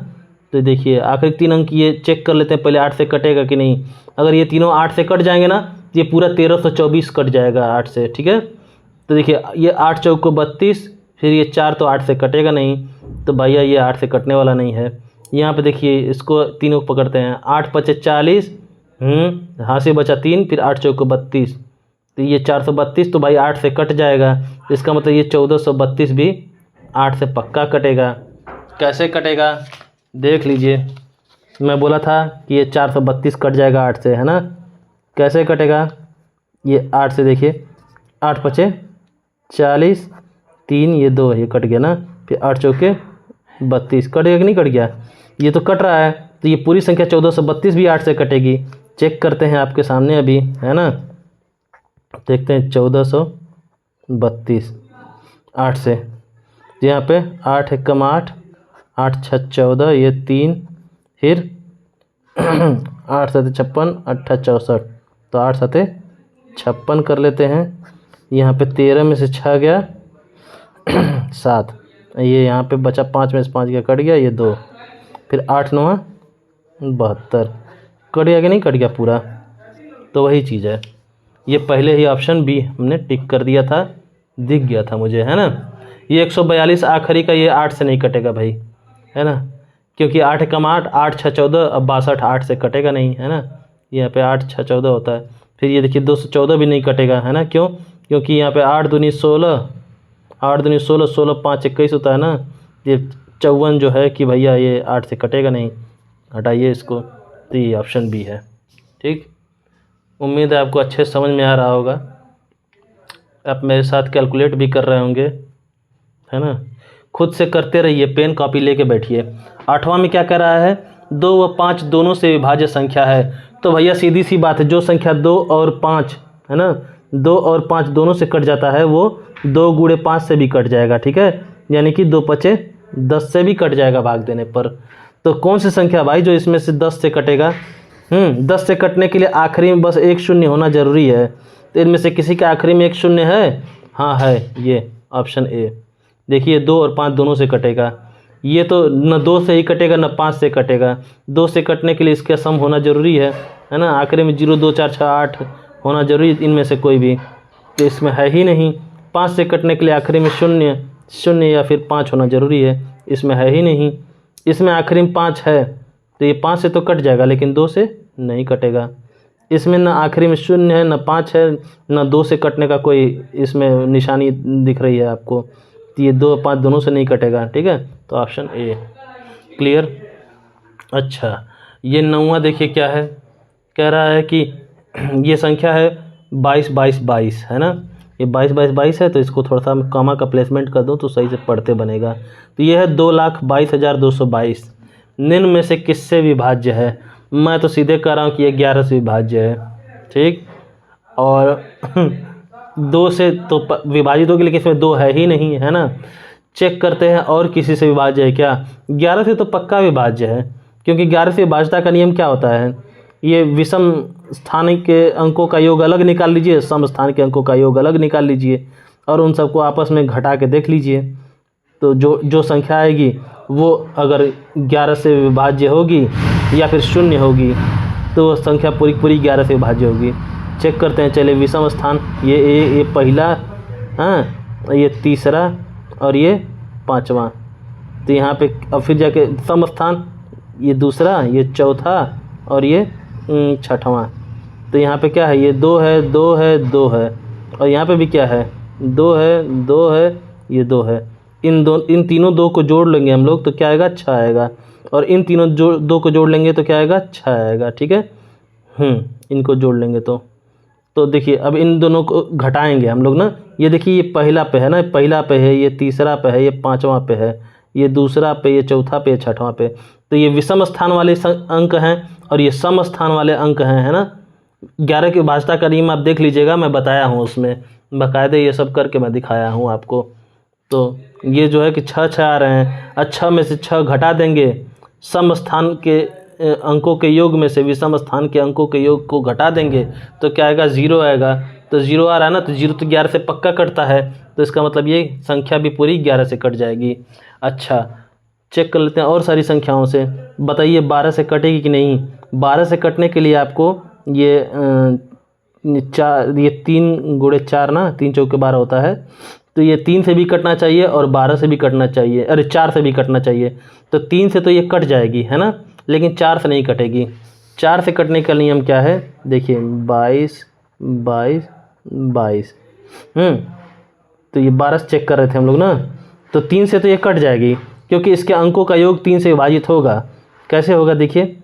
तो देखिए आखिरी 3 अंक ये चेक कर लेते हैं पहले 8 से कटेगा कि नहीं। अगर ये तीनों 8 से कट जाएंगे ना तो ये पूरा 1324 कट जाएगा 8 से, ठीक है। तो देखिए ये 8 चौक को 32, फिर ये 4 तो 8 से कटेगा नहीं, तो भैया ये 8 से कटने वाला नहीं है। यहाँ पे देखिए इसको तीनों को पकड़ते हैं, 8 पचे 40, हाँ से बचा 3, फिर 8 चौक को 32, तो ये 432, तो भाई 8 से कट जाएगा। इसका मतलब ये 1432 भी 8 से पक्का कटेगा। कैसे कटेगा देख लीजिए, मैं बोला था कि ये 432 कट जाएगा 8 से, है ना। कैसे कटेगा, ये 8 से देखिए 8 पचे 40, 3 ये 2 ये कट गया ना, फिर 8 चौके 32 कटेगा कि नहीं कट गया, ये तो कट रहा है। तो ये पूरी संख्या 1432 भी 8 से कटेगी। चेक करते हैं आपके सामने अभी, है ना। देखते हैं 1432 8 से, तो यहाँ पे 8 एकम 8, 8 छः 14, ये 3, फिर 8 सते 56, 8 64, तो 8 सते 56 कर लेते हैं। यहाँ पे 13 में से 6 गया 7, ये यहाँ पे बचा 5 में से 5 गया कट गया, ये 2, फिर 8 9 72 कट गया कि नहीं कट गया पूरा। तो वही चीज़ है, ये पहले ही ऑप्शन बी हमने टिक कर दिया था, दिख गया था मुझे, है ना। ये 142 आखिरी का ये 8 से नहीं कटेगा भाई, है ना, क्योंकि 8 एकम 8, 8 छः 14, अब 62 8 से कटेगा नहीं, है ना। यहाँ पे 8 छः 14 होता है। फिर ये देखिए 214 भी नहीं कटेगा, है ना। क्यों, क्योंकि यहाँ पे 8 दूनी 16, 8 दूनी 16, 16 5 21 होता है ना। ये 54 जो है कि भैया ये 8 से कटेगा नहीं, हटाइए इसको। तो ये ऑप्शन बी है, ठीक। उम्मीद है आपको अच्छे समझ में आ रहा होगा, आप मेरे साथ कैलकुलेट भी कर रहे होंगे, है ना। खुद से करते रहिए, पेन कॉपी लेके बैठिए। 8वां में क्या कह रहा है, 2 व 5 दोनों से विभाज्य संख्या है। तो भैया सीधी सी बात है, जो संख्या 2 और 5 है ना, 2 और 5 दोनों से कट जाता है वो 2 गुणे 5 से भी कट जाएगा, ठीक है। यानी कि 2 पचे 10 से भी कट जाएगा भाग देने पर। तो कौन सी संख्या भाई जो इसमें से 10 से कटेगा, 10 से कटने के लिए आखिरी में बस एक शून्य होना ज़रूरी है। तो इनमें से किसी के आखिरी में एक शून्य है, हाँ है, ये ऑप्शन ए। देखिए 2 और 5 दोनों से कटेगा, ये तो न 2 से ही कटेगा न 5 से कटेगा। 2 से कटने के लिए इसका सम होना ज़रूरी है ना। आखिरी में 0 2 4 6 8 होना जरूरी, इनमें से कोई भी, तो इसमें है ही नहीं। 5 से कटने के लिए आखिरी में शून्य या फिर 5 होना ज़रूरी है, इसमें है ही नहीं। इसमें आखिरी में 5 है, तो ये 5 से तो कट जाएगा, लेकिन 2 से नहीं कटेगा। इसमें ना आखिरी में शून्य है, ना 5 है, ना 2 से कटने का कोई इसमें निशानी दिख रही है आपको। तो ये 2 5 दोनों से नहीं कटेगा, ठीक है। तो ऑप्शन ए क्लियर। अच्छा, ये 9वां देखिए क्या है, कह रहा है कि ये संख्या है 22 22 22, है ना। ये 22 22 22 है, तो इसको थोड़ा सा कॉमा का प्लेसमेंट कर दूं तो सही से पढ़ते बनेगा। तो ये है 2,22,222, निम्न में से किससे विभाज्य है। मैं तो सीधे कह रहा हूँ कि ये 11 से विभाज्य है, ठीक। और 2 से तो विभाजित होगी, लेकिन इसमें 2 है ही नहीं, है ना। चेक करते हैं और किसी से विभाज्य है क्या। 11 से तो पक्का विभाज्य है, क्योंकि 11 से विभाज्यता का नियम क्या होता है, ये विषम स्थान के अंकों का योग अलग निकाल लीजिए, सम स्थान के अंकों का योग अलग निकाल लीजिए, और उन सबको आपस में घटा के देख लीजिए। तो जो संख्या आएगी वो अगर 11 से विभाज्य होगी या फिर शून्य होगी, तो वो संख्या पूरी पूरी 11 से विभाज्य होगी। चेक करते हैं, चलिए विषम स्थान ये पहला, हाँ ये तीसरा और ये 5वां। तो यहाँ पे अब फिर जाके सम स्थान ये दूसरा, ये चौथा और ये 6वां। तो यहाँ पे क्या है, ये 2 है 2 है 2 है, और यहाँ पे भी क्या है 2 है 2 है, ये 2 है। इन तीनों 2 को जोड़ लेंगे हम लोग तो क्या आएगा, 6 आएगा। और इन तीनों 2 को जोड़ लेंगे तो क्या आएगा, 6 आएगा, ठीक है। इनको जोड़ लेंगे तो तो देखिए अब इन दोनों को घटाएंगे हम लोग ना। ये देखिए ये पहला पे है ना, पहला पे है, ये तीसरा पे है, ये पांचवा पे है, ये दूसरा पे, ये चौथा पे, ये छठवां पे। तो ये विषम स्थान वाले अंक हैं और ये सम स्थान वाले अंक हैं, है ना। 11 की भाज्यता का नियम आप देख लीजिएगा, मैं बताया हूँ उसमें बाकायदे, ये सब करके मैं दिखाया हूँ आपको। तो ये जो है कि 6 6 आ रहे हैं, और 6 में से 6 घटा देंगे, सम स्थान के अंकों के योग में से विषम स्थान के अंकों के योग को घटा देंगे तो क्या आएगा, 0 आएगा। तो 0 आ रहा है ना, तो 0 तो 11 से पक्का कटता है, तो इसका मतलब ये संख्या भी पूरी 11 से कट जाएगी। अच्छा, चेक कर लेते हैं और सारी संख्याओं से, बताइए 12 से कटेगी कि नहीं। 12 से कटने के लिए आपको ये 3 गुणे 4 ना, 3 चौके 12 होता है, तो ये 3 से भी कटना चाहिए और 12 से भी कटना चाहिए, अरे 4 से भी कटना चाहिए। तो 3 से तो ये कट जाएगी, है ना, लेकिन 4 से नहीं कटेगी। 4 से कटने का नियम क्या है, देखिए 22 22 22। तो ये 12 से चेक कर रहे थे हम लोग ना, तो 3 से तो ये कट जाएगी क्योंकि इसके अंकों का योग 3 से विभाजित होगा। कैसे होगा, देखिए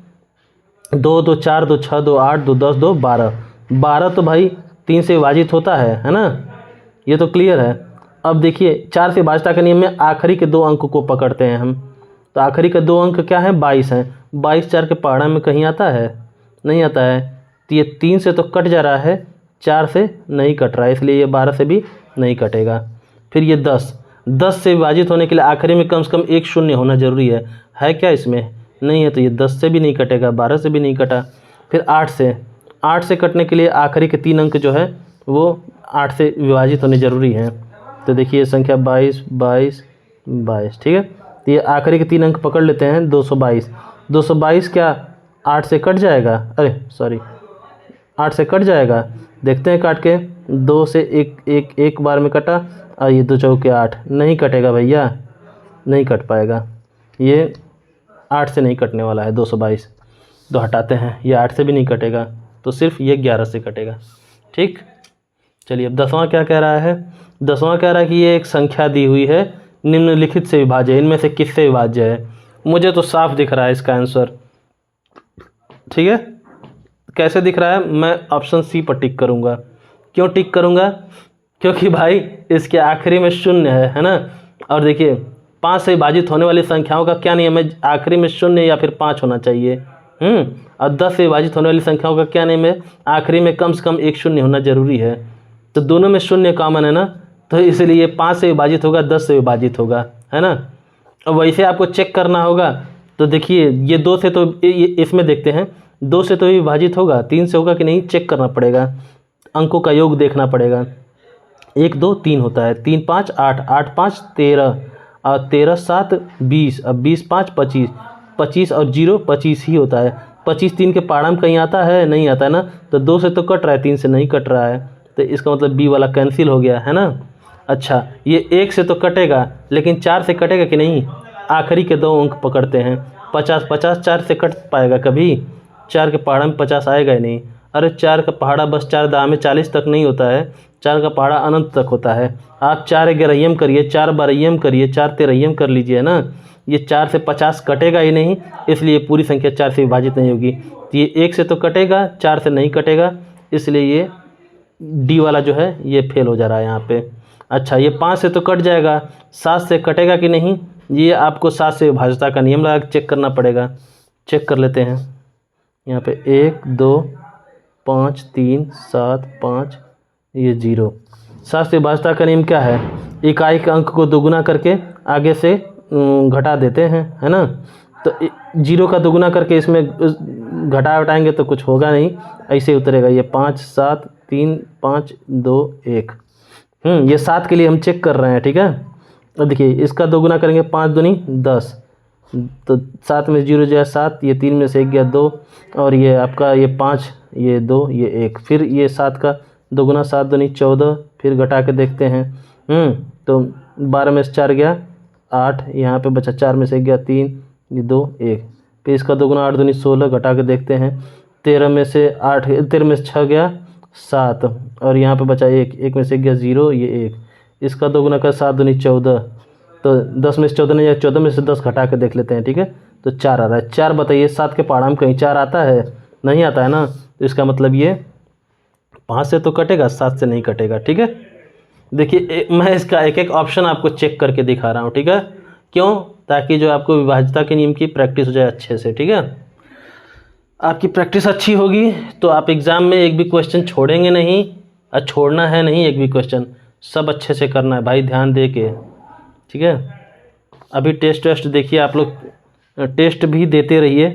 2 2 4 2 6 2 8 2 10 2 12। 12 तो भाई 3 से विभाजित होता है ना, ये तो क्लियर है। अब देखिए 4 से भाज्यता के नियम में आखिरी के 2 अंक को पकड़ते हैं हम, तो आखिरी के 2 अंक क्या हैं, 22 हैं। 22 4 के पहाड़ा में कहीं आता है, नहीं आता है, तो ये 3 से तो कट जा रहा है, 4 से नहीं कट रहा है, इसलिए ये 12 से भी नहीं कटेगा। फिर ये 10 से विभाजित होने के लिए आखिरी में कम से कम एक शून्य होना जरूरी है क्या इसमें, नहीं है, तो ये 10 से भी नहीं कटेगा, 12 से भी नहीं कटा। फिर 8 से कटने के लिए आखिरी के 3 अंक जो है वो 8 से विभाजित होने ज़रूरी हैं। तो देखिए संख्या 22 22 22, ठीक है। तो ये आखिरी के 3 अंक पकड़ लेते हैं, 222। 222 क्या 8 से कट जाएगा, अरे सॉरी 8 से कट जाएगा, देखते हैं काट के। 2 से एक बार में कटा, और ये 2 चौके 8, नहीं कटेगा भैया, नहीं कट पाएगा, ये 8 से नहीं कटने वाला है 222। तो हटाते हैं, ये 8 से भी नहीं कटेगा, तो सिर्फ ये 11 से कटेगा, ठीक। चलिए अब 10वां क्या कह रहा है, 10वां कह रहा है कि ये एक संख्या दी हुई है, निम्नलिखित से विभाज्य, इनमें से किससे विभाज्य है। मुझे तो साफ दिख रहा है इसका आंसर, ठीक है। कैसे दिख रहा है, मैं ऑप्शन सी पर टिक करूँगा। क्यों टिक करूँगा, क्योंकि भाई इसके आखिरी में शून्य है ना। और देखिए 5 से विभाजित होने वाली संख्याओं का क्या नियम है, आखिरी में शून्य या फिर 5 होना चाहिए। और 10 से विभाजित होने वाली संख्याओं का क्या नियम है, आखिरी में कम से कम एक शून्य होना जरूरी है। तो दोनों में शून्य कॉमन है ना, तो इसलिए 5 से विभाजित होगा, 10 से विभाजित होगा, है ना। और वैसे आपको चेक करना होगा, तो देखिए ये 2 से तो इसमें देखते हैं, 2 से तो विभाजित होगा, 3 से होगा कि नहीं चेक करना पड़ेगा, अंकों का योग देखना पड़ेगा। 1 2 3 होता है, 3 5 8 8 5 13 और 13 7 20, अब 20 5 25, 25 और 0 25 ही होता है। 25 3 के पहाड़ा में कहीं आता है, नहीं आता है ना, तो 2 से तो कट रहा है, 3 से नहीं कट रहा है, तो इसका मतलब बी वाला कैंसिल हो गया, है ना। अच्छा, ये 1 से तो कटेगा, लेकिन 4 से कटेगा कि नहीं, आखिरी के 2 अंक पकड़ते हैं। 50 50 4 से कट पाएगा कभी, 4 के पहाड़ा में 50 आएगा ही नहीं। अरे 4 का पहाड़ा बस 4 दाम में 40 तक नहीं होता है, 4 का पहाड़ा अनंत तक होता है। आप 4 ग्यारहम करिए, 4 बारहम करिए, 4 तेरहम कर लीजिए ना, ये 4 से 50 कटेगा ही नहीं, इसलिए पूरी संख्या 4 से विभाजित नहीं होगी। तो ये 1 से तो कटेगा, 4 से नहीं कटेगा, इसलिए ये डी वाला जो है ये फेल हो जा रहा है यहाँ पे। अच्छा, ये 5 से तो कट जाएगा, 7 से कटेगा कि नहीं, ये आपको 7 से विभाज्यता का नियम लगा के चेक करना पड़ेगा। चेक कर लेते हैं यहाँ पे, 1 2 5 3 7 5, ये 0। 7 से विभाज्यता का नियम क्या है, इकाई के अंक को दोगुना करके आगे से घटा देते हैं, है ना। तो 0 का दोगुना करके इसमें घटाएंगे तो कुछ होगा नहीं, ऐसे उतरेगा। ये 5 7 3 5 2 1, ये 7 के लिए हम चेक कर रहे हैं, ठीक है। अब देखिए इसका दोगुना करेंगे, 5 दूनी 10, तो 7 में 0 जो है 7, ये 3 में से 1 गया 2, और ये आपका ये 5, ये 2, ये 1, फिर ये 7 का दोगुना 7 दूनी 14, फिर घटा के देखते हैं, तो 12 में से 4 गया 8, यहाँ पे बचा 4 में से 1 गया 3, ये 2 1, फिर इसका दोगुना 8 दूनी 16, घटा के देखते हैं, 13 में से 6 गया 7, और यहाँ पे बचा 1 में से 1 गया 0, ये 1, इसका दोगुना का 7 दूनी 14, तो 10 में से 14 नहीं, 14 में से 10 घटा के देख लेते हैं, ठीक है। तो 4 आ रहा है। 4 बताइए 7 के पहाड़ा में कहीं 4 आता है, नहीं आता है ना, तो इसका मतलब ये 5 से तो कटेगा, 7 से नहीं कटेगा। ठीक है, देखिए मैं इसका एक एक ऑप्शन आपको चेक करके दिखा रहा हूँ। ठीक है, क्यों? ताकि जो आपको विभाज्यता के नियम की प्रैक्टिस हो जाए अच्छे से। ठीक है, आपकी प्रैक्टिस अच्छी होगी तो आप एग्ज़ाम में एक भी क्वेश्चन छोड़ेंगे नहीं, और छोड़ना है नहीं एक भी क्वेश्चन, सब अच्छे से करना है भाई, ध्यान दे के। ठीक है, अभी टेस्ट देखिए, आप लोग टेस्ट भी देते रहिए।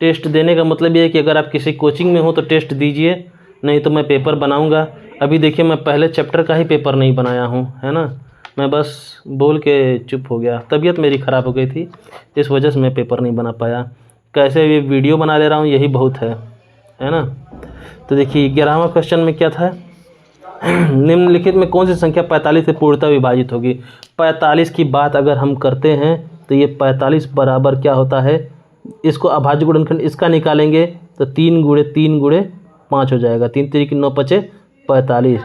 टेस्ट देने का मतलब ये है कि अगर आप किसी कोचिंग में हो तो टेस्ट दीजिए, नहीं तो मैं पेपर बनाऊंगा। अभी देखिए मैं पहले चैप्टर का ही पेपर नहीं बनाया हूँ, है ना, मैं बस बोल के चुप हो गया, तबीयत मेरी ख़राब हो गई थी, इस वजह से मैं पेपर नहीं बना पाया। कैसे ये वीडियो बना ले रहा हूँ यही बहुत है ना। तो देखिए 11वां क्वेश्चन में क्या था, निम्नलिखित में कौन सी संख्या 45 से पूर्णतः विभाजित होगी। 45 की बात अगर हम करते हैं तो ये 45 बराबर क्या होता है, इसको अभाज्य गुणनखंड इसका निकालेंगे तो 3 गुणे 3 गुणे 5 हो जाएगा, 3 3 9 5 45।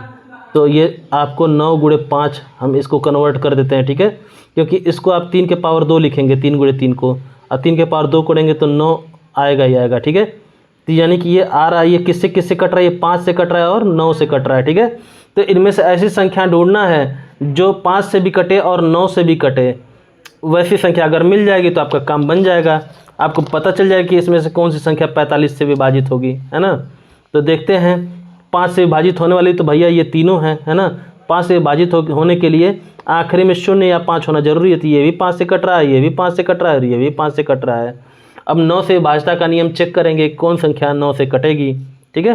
तो ये आपको 9 गुणे 5 हम इसको कन्वर्ट कर देते हैं। ठीक है, क्योंकि इसको आप 3 के पावर 2 लिखेंगे, 3 गुणे 3 को, अब 3 के पावर 2 करेंगे तो 9 आएगा ही आएगा। ठीक है, तो यानी कि ये आ रहा है, ये किससे किससे कट रहा है, ये 5 से कट रहा है और 9 से कट रहा है। ठीक है, तो इनमें से ऐसी संख्या ढूंढना है जो 5 से भी कटे और 9 से भी कटे, वैसी संख्या अगर मिल जाएगी तो आपका काम बन जाएगा, आपको पता चल जाएगा कि इसमें से कौन सी संख्या 45 से विभाजित होगी, है ना। तो देखते हैं, 5 से विभाजित होने वाली तो भैया ये तीनों हैं, है ना। 5 से विभाजित होने के लिए आखिरी में 0 या 5 होना जरूरी है, तो ये भी 5 से कट रहा है, ये भी 5 से कट रहा है और ये भी 5 से कट रहा है। अब 9 से विभाज्यता का नियम चेक करेंगे कौन संख्या 9 से कटेगी। ठीक है,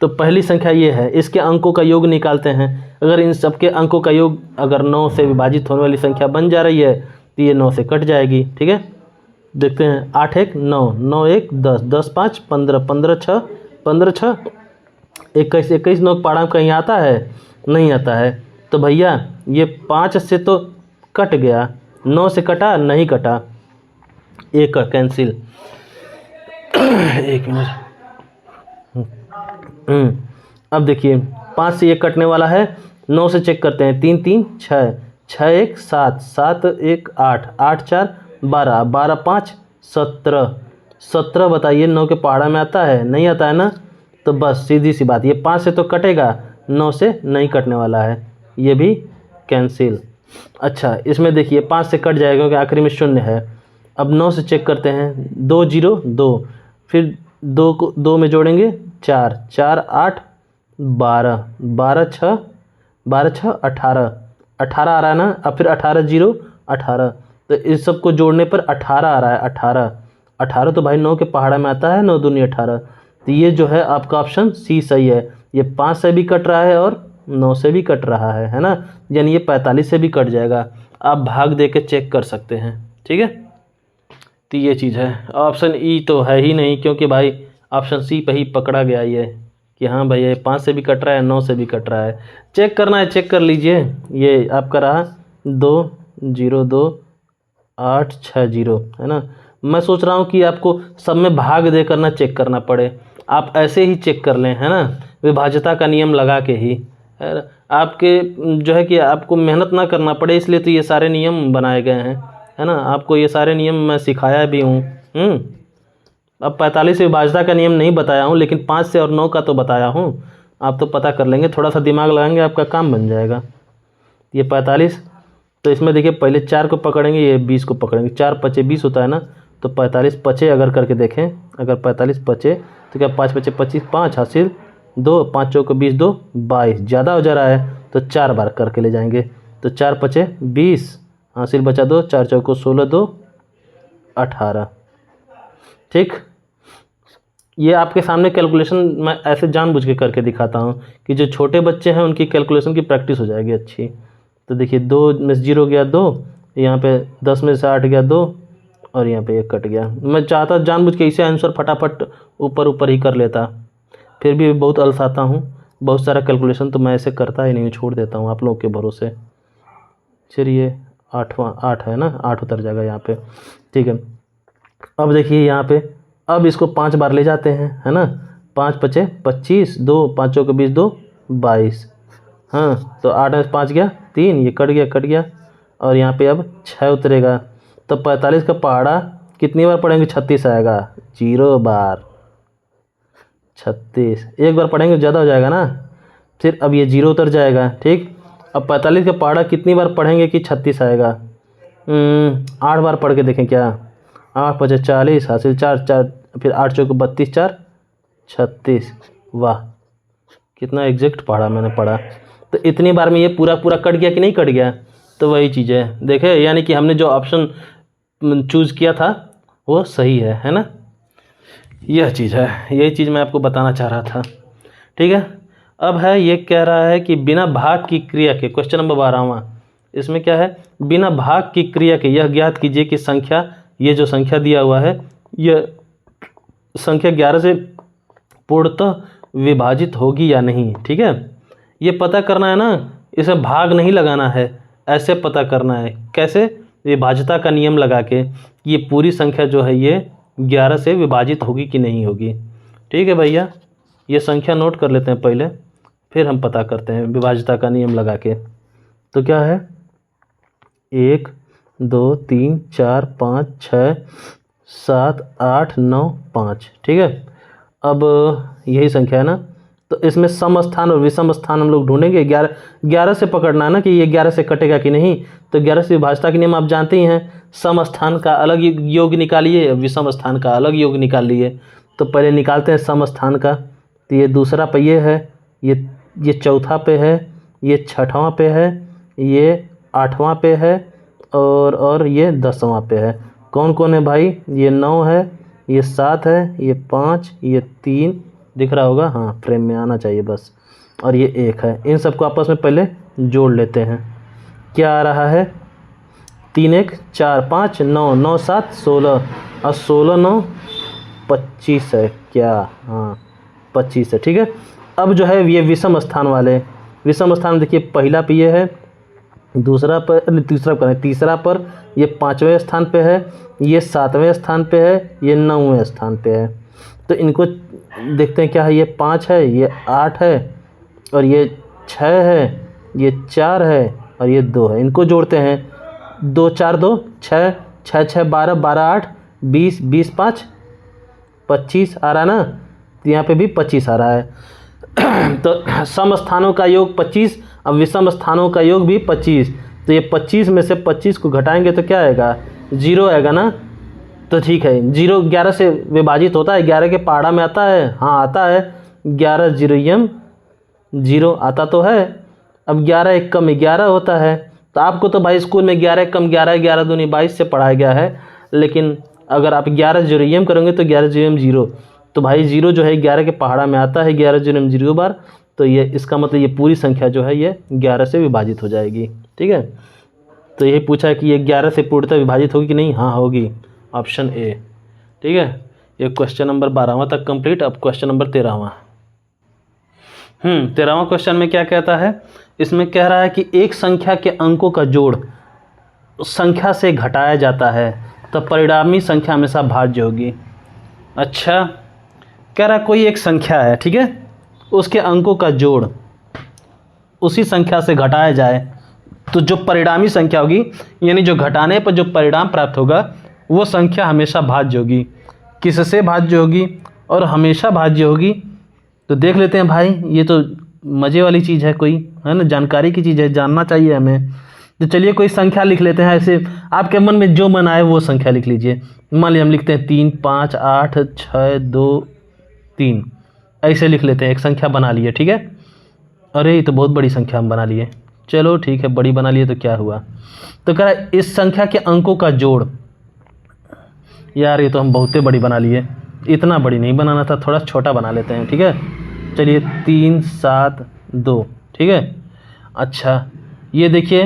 तो पहली संख्या ये है, इसके अंकों का योग निकालते हैं। अगर इन सबके अंकों का योग अगर 9 से विभाजित होने वाली संख्या बन जा रही है तो ये 9 से कट जाएगी। ठीक है, देखते हैं, 8 1 9, 9 1 10, 10 5 15, 15 6 15 6 21, 21 9 पाड़ा कहीं आता है, नहीं आता है। तो भैया ये 5 से तो कट गया, 9 से कटा नहीं कटा, एक कैंसिल। एक मिनट, अब देखिए 5 से ये कटने वाला है, 9 से चेक करते हैं, 3 3 6, 6 1 7, 7 1 8, 8 4 12, 12 5 17, 17 बताइए 9 के पहाड़ा में आता है, नहीं आता है ना। तो बस सीधी सी बात, ये 5 से तो कटेगा, 9 से नहीं कटने वाला है, ये भी कैंसिल। अच्छा इसमें देखिए 5 से कट जाएगा क्योंकि आखिरी में 0 है। अब 9 से चेक करते हैं, 2 0 2, फिर 2 को 2 में जोड़ेंगे 4, 4 8 12, 12 6 18, 18 आ रहा है ना। अब फिर 18 0 18, तो इस सब को जोड़ने पर 18 आ रहा है, 18 18 तो भाई 9 के पहाड़ा में आता है, 9 दूनी 18। तो ये जो है आपका ऑप्शन सी सही है, ये 5 से भी कट रहा है और 9 से भी कट रहा है ना, यानी ये 45 से भी कट जाएगा। आप भाग दे के चेक कर सकते हैं। ठीक है, तो ये चीज़ है। ऑप्शन ई तो है ही नहीं, क्योंकि भाई ऑप्शन सी पे ही पकड़ा गया ये कि हाँ भैया ये 5 से भी कट रहा है, 9 से भी कट रहा है। चेक करना है चेक कर लीजिए, ये आपका रहा 2 0 2 8 6 0, है ना। मैं सोच रहा हूँ कि आपको सब में भाग दे करना चेक करना पड़े, आप ऐसे ही चेक कर लें, है ना, विभाज्यता का नियम लगा के ही, आपके जो है कि आपको मेहनत ना करना पड़े, इसलिए तो ये सारे नियम बनाए गए हैं, है ना। आपको ये सारे नियम मैं सिखाया भी हूँ। अब 45 से विभाज्यता का नियम नहीं बताया हूँ, लेकिन 5 से और 9 का तो बताया हूँ। आप तो पता कर लेंगे, थोड़ा सा दिमाग लगाएंगे आपका काम बन जाएगा। ये 45, तो इसमें देखिए पहले 4 को पकड़ेंगे, ये 20 को पकड़ेंगे, 4 5 20 होता है ना। तो 45 5 अगर करके देखें, अगर 45 5 तो क्या 5 5 25, 5 हासिल 2, 5 चौको 20 2 22, ज़्यादा हो जा रहा है तो 4 बार करके ले जाएंगे। तो 4 5 20 हासिल बचा 2, 4 चौको 16 2 18। ठीक, ये आपके सामने कैलकुलेशन मैं ऐसे जानबूझ के करके दिखाता हूँ कि जो छोटे बच्चे हैं उनकी कैलकुलेशन की प्रैक्टिस हो जाएगी अच्छी। तो देखिए 2 में से 0 गया 2, यहाँ पे 10 में से 8 गया 2, और यहाँ पे 1 कट गया। मैं चाहता जानबूझ के इसे आंसर फटाफट ऊपर ऊपर ही कर लेता, फिर भी बहुत अलसाता हूँ, बहुत सारा कैलकुलेशन तो मैं ऐसे करता ही नहीं, छोड़ देता हूँ आप लोगों के भरोसे। चलिए 8 है ना, 8 उतर जाएगा यहाँ पे। ठीक है, अब देखिए यहाँ पे, अब इसको 5 बार ले जाते हैं, है ना। 5 5 25, 2 5 चौको 20 2 22, हाँ। तो 8 में 5 गया 3, ये कट गया, और यहाँ पे अब 6 उतरेगा। तो 45 का पहाड़ा कितनी बार पढ़ेंगे, 36 आएगा, 0 बार 36। एक बार पढ़ेंगे ज़्यादा हो जाएगा ना, फिर अब ये 0 उतर जाएगा। ठीक, अब 45 का पहाड़ा कितनी बार पढ़ेंगे कि 36 आएगा? 8 बार पढ़ के देखें क्या। 8 × 5 = 40, हासिल 4 4, फिर 8 × 4 = 32, 4 36। वाह, कितना एग्जैक्ट पढ़ा मैंने पढ़ा। तो इतनी बार में ये पूरा पूरा कट गया कि नहीं कट गया? तो वही चीज़ है, देखे, यानी कि हमने जो ऑप्शन चूज़ किया था वो सही है ना। यह चीज़ है, यही चीज़ मैं आपको बताना चाह रहा था। ठीक है, अब है ये कह रहा है कि बिना भाग की क्रिया के, क्वेश्चन नंबर 12वां, इसमें क्या है, बिना भाग की क्रिया के यह ज्ञात कीजिए कि संख्या, ये जो संख्या दिया हुआ है, यह संख्या 11 से पूर्णतः विभाजित होगी या नहीं। ठीक है, ये पता करना है ना, इसे भाग नहीं लगाना है, ऐसे पता करना है। कैसे? विभाज्यता का नियम लगा के, ये पूरी संख्या जो है ये 11 से विभाजित होगी कि नहीं होगी। ठीक है भैया, ये संख्या नोट कर लेते हैं पहले, फिर हम पता करते हैं विभाज्यता का नियम लगा के। तो क्या है, 1 2 3 4 5 6 7 8 9 5। ठीक है, अब यही संख्या है ना, तो इसमें सम स्थान और विषम स्थान हम लोग ढूंढेंगे। 11 से पकड़ना है ना कि ये 11 से कटेगा कि नहीं। तो 11 से विभाज्यता के नियम आप जानते ही हैं, सम स्थान का अलग योग निकालिए, विषम स्थान का अलग योग निकालिए। तो पहले निकालते हैं सम स्थान का। तो ये दूसरा पे ये है, ये चौथा पे है, ये छठवां पे है, ये 8वां पे है, और ये 10वां पे है। कौन कौन है भाई? ये 9 है, ये 7 है, ये 5, ये 3, दिख रहा होगा, हाँ फ्रेम में आना चाहिए बस, और ये 1 है। इन सबको आपस में पहले जोड़ लेते हैं। क्या आ रहा है? 3 1 4 5 9 9 7 16, और 16 9 25 है क्या? हाँ 25 है। ठीक है, अब जो है ये विषम स्थान वाले, विषम स्थान देखिए, पहला पे ये है, दूसरा पर, तीसरा पर ये 5वें स्थान पे है, ये 7वें स्थान पे है, ये 9वें स्थान पे है। तो इनको देखते हैं क्या है, ये 5 है, ये 8 है, और ये 6 है, ये 4 है, और ये 2 है। इनको जोड़ते हैं, 2 4 2 6 6 6 12 12 8 20 20 5 25 आ रहा है ना। तो यहाँ पे भी 25 आ रहा है। तो सम स्थानों का योग 25, अब विषम स्थानों का योग भी 25। तो ये 25 में से 25 को घटाएंगे तो क्या आएगा? 0 आएगा ना। तो ठीक है, 0 11 से विभाजित होता है, 11 के पहाड़ा में आता है, हाँ आता है, 11 0 0 आता तो है। अब 11 1 कम 11 होता है। तो आपको तो भाई स्कूल में 11 कम 11 11 दूनी 22 से पढ़ाया गया है, लेकिन अगर आप 11 0 करेंगे तो 11 0 0, तो भाई 0 जो है 11 के पहाड़ा में आता है 11 0 0 बार। तो ये इसका मतलब ये पूरी संख्या जो है ये 11 से विभाजित हो जाएगी। ठीक है, तो यही पूछा है कि ये 11 से पूर्णतः विभाजित होगी कि नहीं। हाँ होगी, ऑप्शन ए। ठीक है, ये क्वेश्चन नंबर 12वां तक कंप्लीट। अब क्वेश्चन नंबर 13वां। 13वां क्वेश्चन में क्या कहता है, इसमें कह रहा है कि एक संख्या के अंकों का जोड़ संख्या से घटाया जाता है तो परिणामी संख्या हमेशा भाज्य होगी। अच्छा, कह रहा है कोई एक संख्या है, ठीक है, उसके अंकों का जोड़ उसी संख्या से घटाया जाए तो जो परिणामी संख्या होगी, यानी जो घटाने पर जो परिणाम प्राप्त होगा वो संख्या हमेशा भाज्य होगी। किससे भाज्य होगी और हमेशा भाज्य होगी? तो देख लेते हैं भाई, ये तो मज़े वाली चीज़ है, कोई है ना, जानकारी की चीज़ है, जानना चाहिए हमें। तो चलिए कोई संख्या लिख लेते हैं, ऐसे आपके मन में जो मन आए वो संख्या लिख लीजिए। मान लीजिए हम लिखते हैं 3 5 8 6 2 3, ऐसे लिख लेते हैं, एक संख्या बना लिए। ठीक है, अरे ये तो बहुत बड़ी संख्या हम बना लिए, चलो ठीक है बड़ी बना लिए तो क्या हुआ। तो कह रहा है इस संख्या के अंकों का जोड़, यार ये तो हम बहुते बड़ी बना लिए, इतना बड़ी नहीं बनाना था, थोड़ा छोटा बना लेते हैं। ठीक है, चलिए 3 7 2। ठीक है, अच्छा ये देखिए,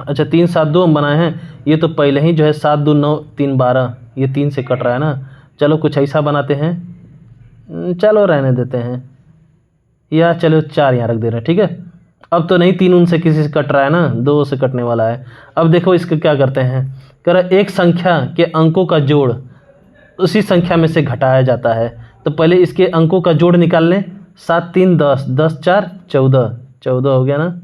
अच्छा 3 7 2 हम बनाए हैं, ये तो पहले ही जो है 7 2 9 3 12, ये 3 से कट रहा है ना। चलो कुछ ऐसा बनाते हैं, चलो रहने देते हैं, या चलो 4 यहाँ रख दे रहे हैं। ठीक है, अब तो नहीं 3 उनसे किसी से कट रहा है ना, 2 से कटने वाला है। अब देखो इसका क्या करते हैं, कह रहा है एक संख्या के अंकों का जोड़ उसी संख्या में से घटाया जाता है। तो पहले इसके अंकों का जोड़ निकाल लें, 7 3 10 10 4 14, 14 हो गया ना,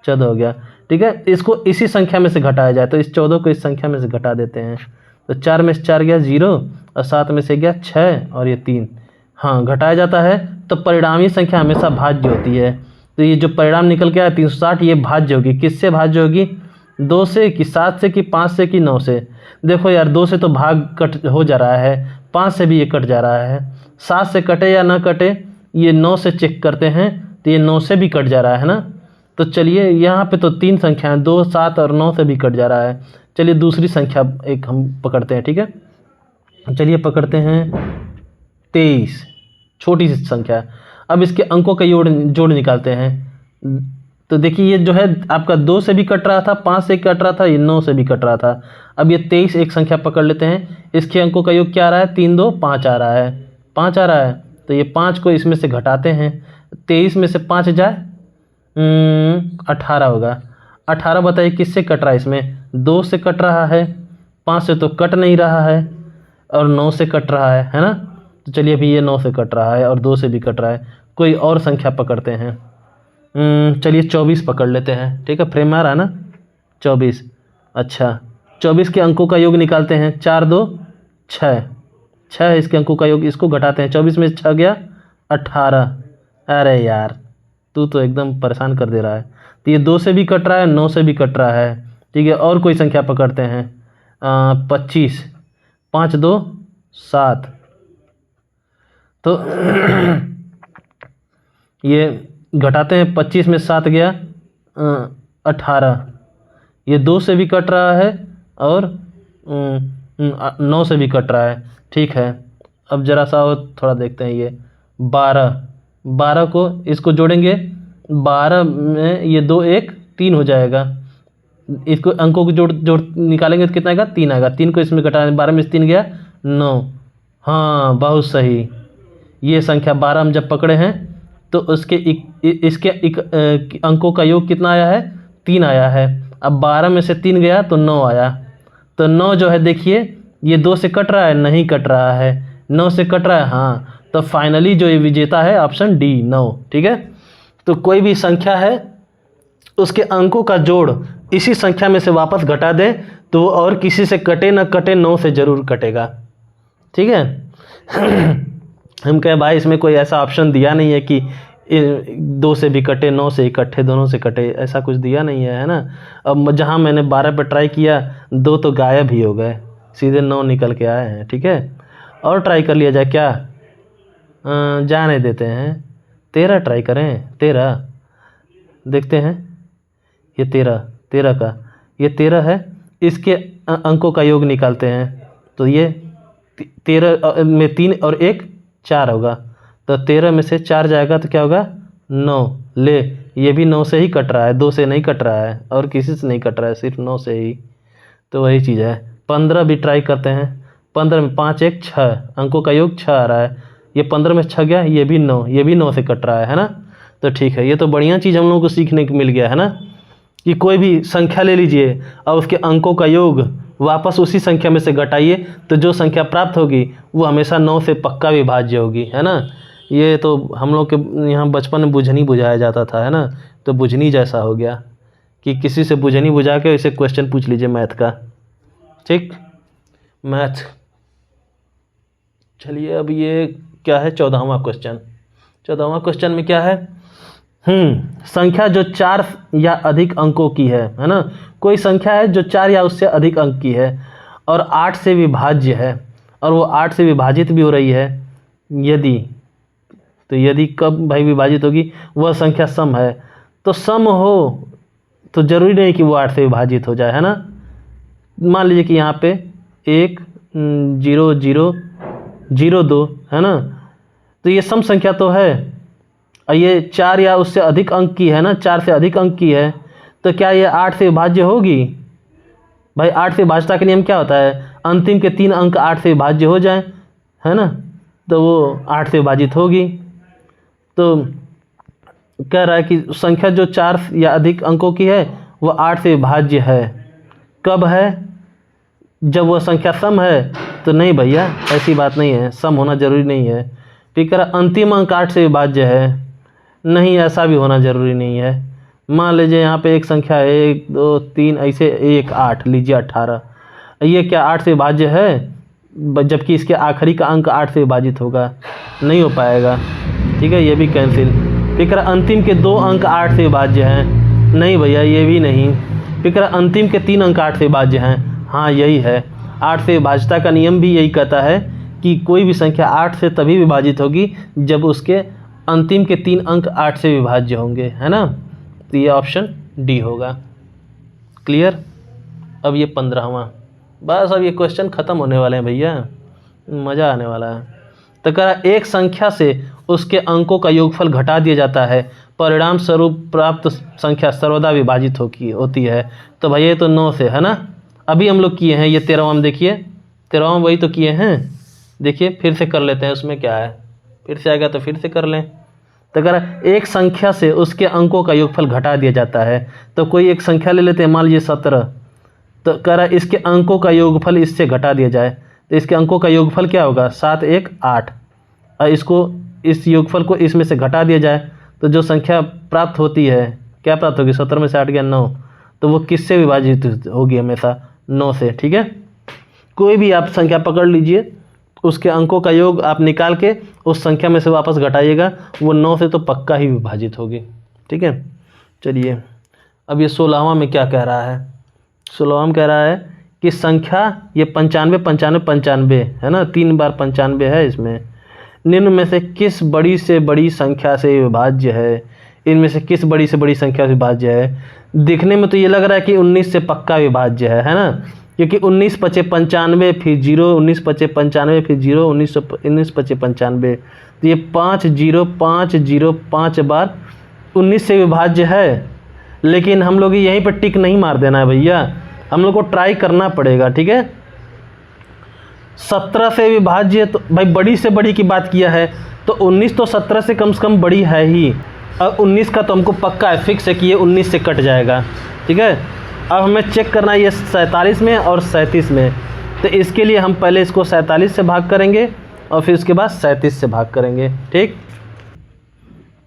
14 हो गया। ठीक है, इसको इसी संख्या में से घटाया जाए, तो इस 14 को इस संख्या में से घटा देते हैं। तो 4 में से 4 गया 0, और 7 में से गया 6, और ये 3, हाँ घटाया जाता है तो परिणामी संख्या हमेशा भाज्य होती है। तो ये जो परिणाम निकल के आया 360, ये भाज्य होगी। किससे भाज्य होगी? 2 से कि 7 से कि 5 से कि 9 से? देखो यार 2 से तो भाग कट हो जा रहा है, 5 से भी ये कट जा रहा है, 7 से कटे या ना कटे ये 9 से चेक करते हैं, तो ये 9 से भी कट जा रहा है ना। तो चलिए यहाँ पे तो 3 संख्याएँ 2, 7 और 9 से भी कट जा रहा है। चलिए दूसरी संख्या एक हम पकड़ते हैं, ठीक है। चलिए पकड़ते हैं 23, छोटी सी संख्या। अब इसके अंकों का जोड़ निकालते हैं। तो देखिए ये जो है आपका 2 से भी कट रहा था, 5 से कट रहा था, ये 9 से भी कट रहा था। अब ये 23 एक संख्या पकड़ लेते हैं। इसके अंकों का योग क्या आ रहा है? 3 2 5 आ रहा है, 5 आ रहा है। तो ये 5 को इसमें से घटाते हैं, 23 में से 5 जाए 18 होगा। 18 बताइए किससे कट रहा है? इसमें 2 से कट रहा है, 5 से तो कट नहीं रहा है, और 9 से कट रहा है ना। तो चलिए अभी ये 9 से कट रहा है और 2 से भी कट रहा है। कोई और संख्या पकड़ते हैं। चलिए 24 पकड़ लेते हैं, ठीक है। फ्रेम आ रहा है ना 24। अच्छा 24 के अंकों का योग निकालते हैं। 4 2 6, 6 इसके अंकों का योग, इसको घटाते हैं। 24 में 6 गया 18। अरे यार तू तो एकदम परेशान कर दे रहा है। तो ये 2 से भी कट रहा है, 9 से भी कट रहा है, ठीक है। और कोई संख्या पकड़ते हैं। 25, 5 2 7। तो ये घटाते हैं, 25 में 7 गया 18। ये 2 से भी कट रहा है और 9 से भी कट रहा है, ठीक है। अब ज़रा सा और थोड़ा देखते हैं। ये 12 को इसको जोड़ेंगे, 12 में ये 2 1 3 हो जाएगा। इसको अंकों को जोड़ निकालेंगे तो कितना आएगा? 3 आएगा। 3 को इसमें घटाएंगे, 12 में से 3 गया 9। हाँ बहुत सही। ये संख्या 12 हम जब पकड़े हैं तो उसके इसके अंकों का योग कितना आया है? 3 आया है। अब 12 में से 3 गया तो 9 आया। तो 9 जो है देखिए ये 2 से कट रहा है? नहीं कट रहा है। 9 से कट रहा है? हाँ। तो फाइनली जो ये विजेता है ऑप्शन डी 9, ठीक है। तो कोई भी संख्या है उसके अंकों का जोड़ इसी संख्या में से वापस घटा दे तो वो और किसी से कटे ना कटे 9 से ज़रूर कटेगा, ठीक है। हम कहें भाई इसमें कोई ऐसा ऑप्शन दिया नहीं है कि 2 से भी कटे 9 से इकट्ठे दोनों से कटे, ऐसा कुछ दिया नहीं है ना। अब जहाँ मैंने 12 पे ट्राई किया 2 तो गायब ही हो गए, सीधे 9 निकल के आए हैं, ठीक है। और ट्राई कर लिया जाए क्या? जाने देते हैं, 13 ट्राई करें। 13 देखते हैं। ये 13 का ये 13 है, इसके अंकों का योग निकालते हैं। तो ये 13 में 3 और 1 4 होगा। तो 13 में से 4 जाएगा तो क्या होगा? 9। ले ये भी 9 से ही कट रहा है, 2 से नहीं कट रहा है और किसी से नहीं कट रहा है, सिर्फ 9 से ही। तो वही चीज़ है। 15 भी ट्राई करते हैं। 15 में 5 1 6, अंकों का योग 6 आ रहा है। ये 15 में 6 गया, ये भी 9, ये भी 9 से कट रहा है ना। तो ठीक है, ये तो बढ़िया चीज़ हम लोगों को सीखने को मिल गया है ना, कि कोई भी संख्या ले लीजिए और उसके अंकों का योग वापस उसी संख्या में से घटाइए तो जो संख्या प्राप्त होगी वो हमेशा 9 से पक्का विभाज्य होगी, है ना। ये तो हम लोग के यहाँ बचपन में बुझनी बुझाया जाता था, है ना। तो बुझनी जैसा हो गया कि किसी से बुझनी बुझा के इसे क्वेश्चन पूछ लीजिए मैथ का, ठीक। मैथ चलिए अब ये क्या है? 14वां क्वेश्चन। 14वां क्वेश्चन में क्या है? संख्या जो 4 या अधिक अंकों की है ना। कोई संख्या है जो 4 या उससे अधिक अंक की है और 8 से विभाज्य है और वो 8 से विभाजित भी हो रही है। यदि तो यदि कब भाई विभाजित होगी? वह संख्या सम है। तो सम हो तो ज़रूरी नहीं कि वो 8 से विभाजित हो जाए, है ना। मान लीजिए कि यहाँ पे 1 0 0 0 2 है ना, तो ये सम संख्या तो है। और ये 4 या उससे अधिक अंक की है ना, 4 से अधिक अंक की है। तो क्या ये 8 से विभाज्य होगी? भाई 8 से विभाज्यता का नियम क्या होता है? अंतिम के 3 अंक 8 से विभाज्य हो जाएं, है ना, तो वो 8 से विभाजित होगी। तो कह रहा है कि संख्या जो 4 या अधिक अंकों की है वो 8 से विभाज्य है। कब है? जब वह संख्या सम है। तो नहीं भैया ऐसी बात नहीं है, सम होना ज़रूरी नहीं है। फिर कह रहा अंतिम अंक 8 से विभाज्य है। नहीं, ऐसा भी होना ज़रूरी नहीं है। मान लीजिए यहाँ पे एक संख्या है 1 2 3 ऐसे 1 8 लीजिए 18, ये क्या 8 से विभाज्य है? जबकि इसके आखिरी का अंक 8 से विभाजित होगा। नहीं हो पाएगा, ठीक है, ये भी कैंसिल। फिर कह रहा अंतिम के 2 अंक 8 से विभाज्य हैं, नहीं भैया ये भी नहीं। फिर कह रहा अंतिम के 3 अंक 8 से विभाज्य हैं, हाँ यही है। 8 से विभाज्यता का नियम भी यही कहता है कि कोई भी संख्या 8 से तभी विभाजित होगी जब उसके अंतिम के 3 अंक 8 से विभाज्य होंगे, है ना। तो ये ऑप्शन डी होगा। क्लियर। अब ये 15वां, बस अब ये क्वेश्चन ख़त्म होने वाले हैं भैया, मज़ा आने वाला है। तो कह रहा एक संख्या से उसके अंकों का योगफल घटा दिया जाता है, परिणाम स्वरूप प्राप्त संख्या सर्वदा विभाजित होती है। तो भैया ये तो 9 से है ना, अभी हम लोग किए हैं ये 13वां में, देखिए 13वां वही तो किए हैं। देखिए फिर से कर लेते हैं, उसमें क्या है, फिर से आएगा तो फिर से कर लें। तो कह रहा एक संख्या से उसके अंकों का योगफल घटा दिया जाता है, तो कोई एक संख्या ले लेते हैं, मान लीजिए 17। तो कह रहा इसके अंकों का योगफल इससे घटा दिया जाए, तो इसके अंकों का योगफल क्या होगा, 7 1 8, और इसको इस योगफल को इसमें से घटा दिया जाए तो जो संख्या प्राप्त होती है, क्या प्राप्त होगी, 17 में से 8 गया 9, तो वो किससे विभाजित होगी, हमेशा 9 से। ठीक है, कोई भी आप संख्या पकड़ लीजिए, उसके अंकों का योग आप निकाल के उस संख्या में से वापस घटाइएगा, वो 9 से तो पक्का ही विभाजित होगी। ठीक है, चलिए अब ये 16वां में क्या कह रहा है। 16वां में कह रहा है कि संख्या ये 95 95 95 है ना, 3 बार 95 है इसमें, निम्न में से किस बड़ी से बड़ी संख्या से विभाज्य है, इनमें से किस बड़ी से बड़ी संख्या से विभाज्य है। दिखने में तो ये लग रहा है कि 19 से पक्का विभाज्य है ना, क्योंकि 19 5 95 फिर 0, 19 5 95 फिर 0, 19 5 95, तो ये 5 0 5 0 5 बार 19 से विभाज्य है। लेकिन हम लोग यहीं पर टिक नहीं मार देना है भैया, हम लोग को ट्राई करना पड़ेगा। ठीक है, 17 से विभाज्य, तो भाई बड़ी से बड़ी की बात किया है, तो 19 तो 17 से कम बड़ी है ही, और 19 का तो हमको पक्का है, फिक्स है कि ये 19 से कट जाएगा। ठीक है, अब हमें चेक करना है ये 47 में और 37 में, तो इसके लिए हम पहले इसको 47 से भाग करेंगे और फिर उसके बाद 37 से भाग करेंगे। ठीक,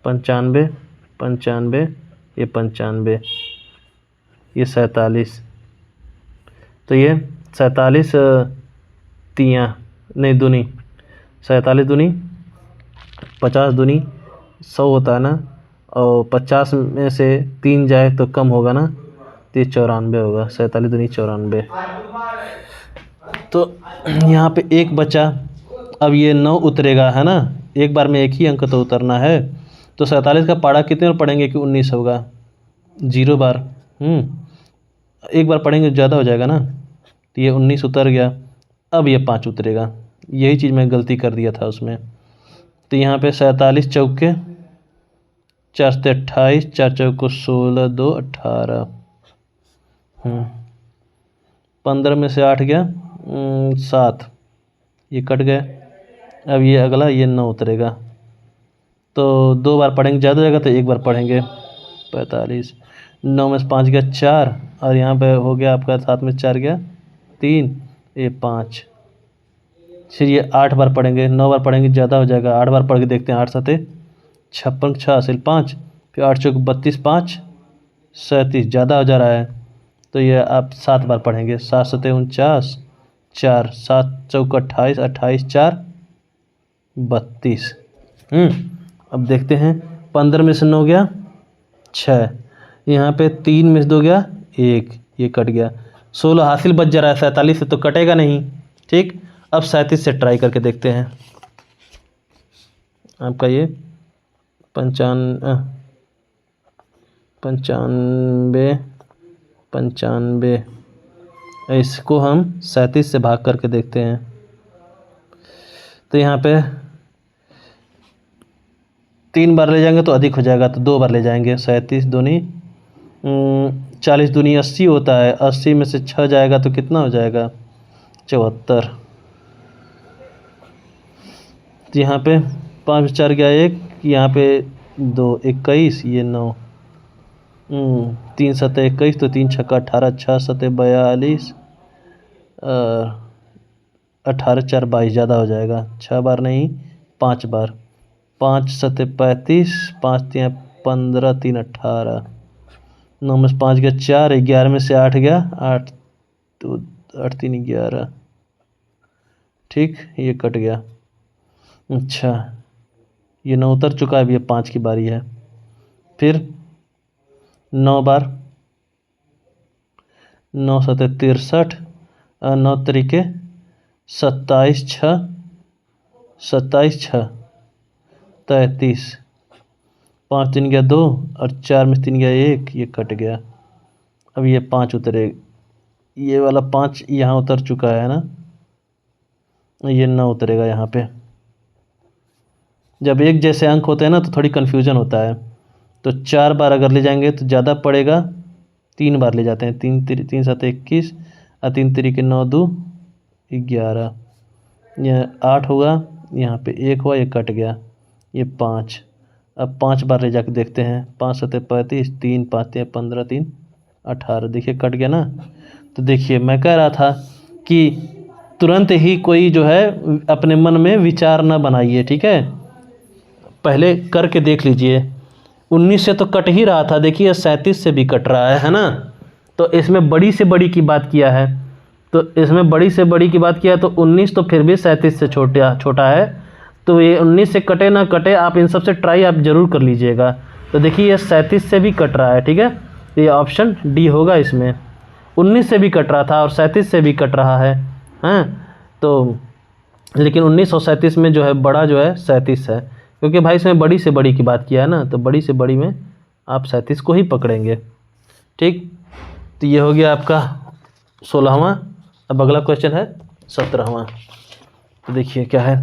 95 95 ये 95 ये 47, तो ये 47 तियाँ नहीं दूनी, 47 दूनी 50 दूनी 100 होता है ना, और 50 में से 3 जाए तो कम होगा ना, तो 94 होगा, 47 दूनी 94। तो यहाँ पे 1 बचा, अब ये 9 उतरेगा है ना, एक बार में एक ही अंक तो उतरना है, तो 47 का पारा कितने बार पढ़ेंगे कि 19 होगा, 0 बार। एक बार पढ़ेंगे ज़्यादा हो जाएगा ना, तो ये 19 उतर गया, अब ये 5 उतरेगा, यही चीज़ मैं गलती कर दिया था उसमें। तो यहाँ पे 47 चौके 4 से 28, 4 चौको 16 2 18, 15 में से 8 गया 7, ये कट गए। अब ये अगला ये 9 उतरेगा, तो 2 बार पढ़ेंगे ज़्यादा हो जाएगा, तो 1 बार पढ़ेंगे 45, 9 में से 5 गया 4, और यहाँ पे हो गया आपका 7 में 4 गया 3, ये 5, फिर ये 8 बार पढ़ेंगे, 9 बार पढ़ेंगे ज़्यादा हो जाएगा, 8 बार पढ़ के देखते हैं, 8 7 56 6 हासिल 5, फिर 8 चौक 32 5 37, ज़्यादा हो जा रहा है, तो ये आप 7 बार पढ़ेंगे, 7 7 49 4, 7 चौक 28 28 4 32। अब देखते हैं, 15 में से 9 गया 6, यहाँ पे 3 में से 2 गया 1, ये कट गया, 16 हासिल बच जा रहा है, 47 से तो कटेगा नहीं। ठीक, अब 37 से ट्राई करके देखते हैं। आपका ये 95 95, इसको हम 37 से भाग करके देखते हैं। तो यहाँ पे 3 बार ले जाएंगे तो अधिक हो जाएगा, तो 2 बार ले जाएंगे, 37 दूनी 40 दूनी 80 होता है, 80 में से 6 जाएगा तो कितना हो जाएगा 74। तो यहाँ पे 5 4 गया 1, यहाँ पे 2 21, ये 9, 3 7 21, तो 3 छक्का 18, 6 7 42, 18 4 22, ज़्यादा हो जाएगा, 6 बार नहीं 5 बार, 5 7 35, 5 3 15, 3 18, 9 में से 5 गया 4, 11 में से 8 गया 8, तो 8 3 11। ठीक, ये कट गया। अच्छा, ये 9 उतर चुका है, अब ये 5 की बारी है। फिर 9 बार, 9 सते 63, 9 तरीके 27 छः 27 छः 33, 5 3 गया 2 और 4 में 3 गया 1, ये कट गया। अब ये 5 उतरे, ये वाला 5 यहाँ उतर चुका है ना, ये 9 उतरेगा यहाँ पे। जब एक जैसे अंक होते हैं ना तो थोड़ी कन्फ्यूजन होता है। तो 4 बार अगर ले जाएंगे तो ज़्यादा पड़ेगा, 3 बार ले जाते हैं। 3 7 21 और 3 तरीके 9 2 11, यह 8 होगा, यहाँ पे 1 हुआ, ये कट गया, ये 5। अब 5 बार ले जाके देखते हैं। 5 7 35, 3 5 15 3 18, देखिए कट गया ना। तो देखिए मैं कह रहा था कि तुरंत ही कोई जो है अपने मन में विचार न बनाइए, ठीक है, पहले करके देख लीजिए। 19 से तो कट ही रहा था, देखिए 37 से भी कट रहा है ना। तो इसमें बड़ी से बड़ी की बात किया है, तो इसमें बड़ी से बड़ी की बात किया है, तो 19 तो फिर भी 37 से छोटा है। तो ये 19 से कटे ना कटे, आप इन सब से ट्राई आप ज़रूर कर लीजिएगा। तो देखिए ये 37 से भी कट रहा है, ठीक है, तो ये ऑप्शन डी होगा इसमें। 19 से भी कट रहा था और 37 से भी कट रहा है, हैं। तो लेकिन 19 और 37 में जो है बड़ा जो है 37 है, क्योंकि भाई इसमें बड़ी से बड़ी की बात किया है ना, तो बड़ी से बड़ी में आप 37 को ही पकड़ेंगे, ठीक। तो ये हो गया आपका 16वां। अब अगला क्वेश्चन है 17वां। तो देखिए क्या है,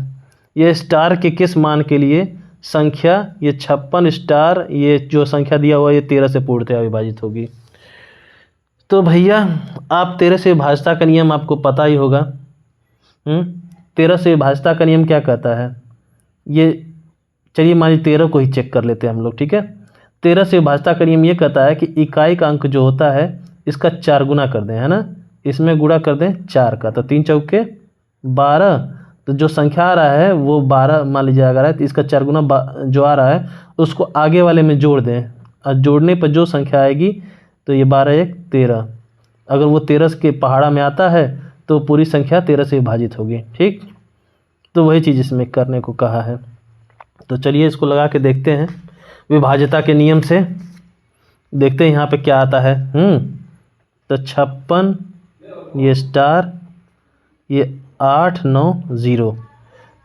ये स्टार के किस मान के लिए संख्या, ये 56 स्टार, ये जो संख्या दिया हुआ है ये 13 से पूर्णतया विभाजित होगी। तो भैया आप 13 से विभाजता का नियम आपको पता ही होगा। 13 से विभाजता का नियम क्या कहता है, ये चलिए मान लीजिए 13 को ही चेक कर लेते हैं हम लोग, ठीक है। 13 से विभाजता का नियम ये कहता है कि इकाई का अंक जो होता है इसका 4 गुना कर दें, है ना, इसमें गुणा कर दें 4 का, तो 3 चौके 12। तो जो संख्या आ रहा है वो 12 मान लीजिए अगर है, तो इसका 4 गुना जो आ रहा है उसको आगे वाले में जोड़ दें, और जोड़ने पर जो संख्या आएगी तो ये 12 1 13, अगर वो 13 के पहाड़ा में आता है तो पूरी संख्या 13 से विभाजित होगी, ठीक। तो वही चीज़ इसमें करने को कहा है। तो चलिए इसको लगा के देखते हैं विभाज्यता के नियम से, देखते हैं यहाँ पे क्या आता है। तो 56, ये स्टार, ये 8 9 0।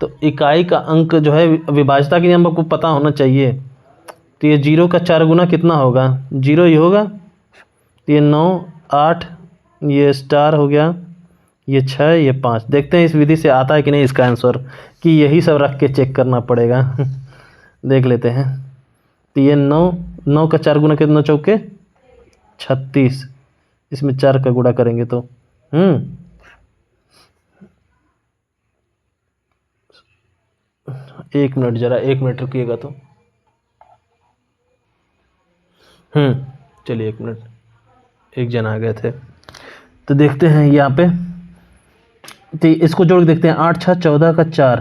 तो इकाई का अंक जो है विभाज्यता के नियम आपको पता होना चाहिए। तो ये 0 का 4 गुना कितना होगा, 0 ही होगा। तो ये 9 8, ये स्टार हो गया, ये 6, ये 5। देखते हैं इस विधि से आता है कि नहीं इसका आंसर, कि यही सब रख के चेक करना पड़ेगा। देख लेते हैं। तो ये 9 का 4 गुना कितना, चौके 36, इसमें 4 का गुणा करेंगे तो 1 मिनट, ज़रा 1 मिनट रुकिएगा। तो चलिए 1 मिनट, एक जन आ गए थे। तो देखते हैं यहाँ पे, तो इसको जोड़ के देखते हैं। 8 6 14 का 4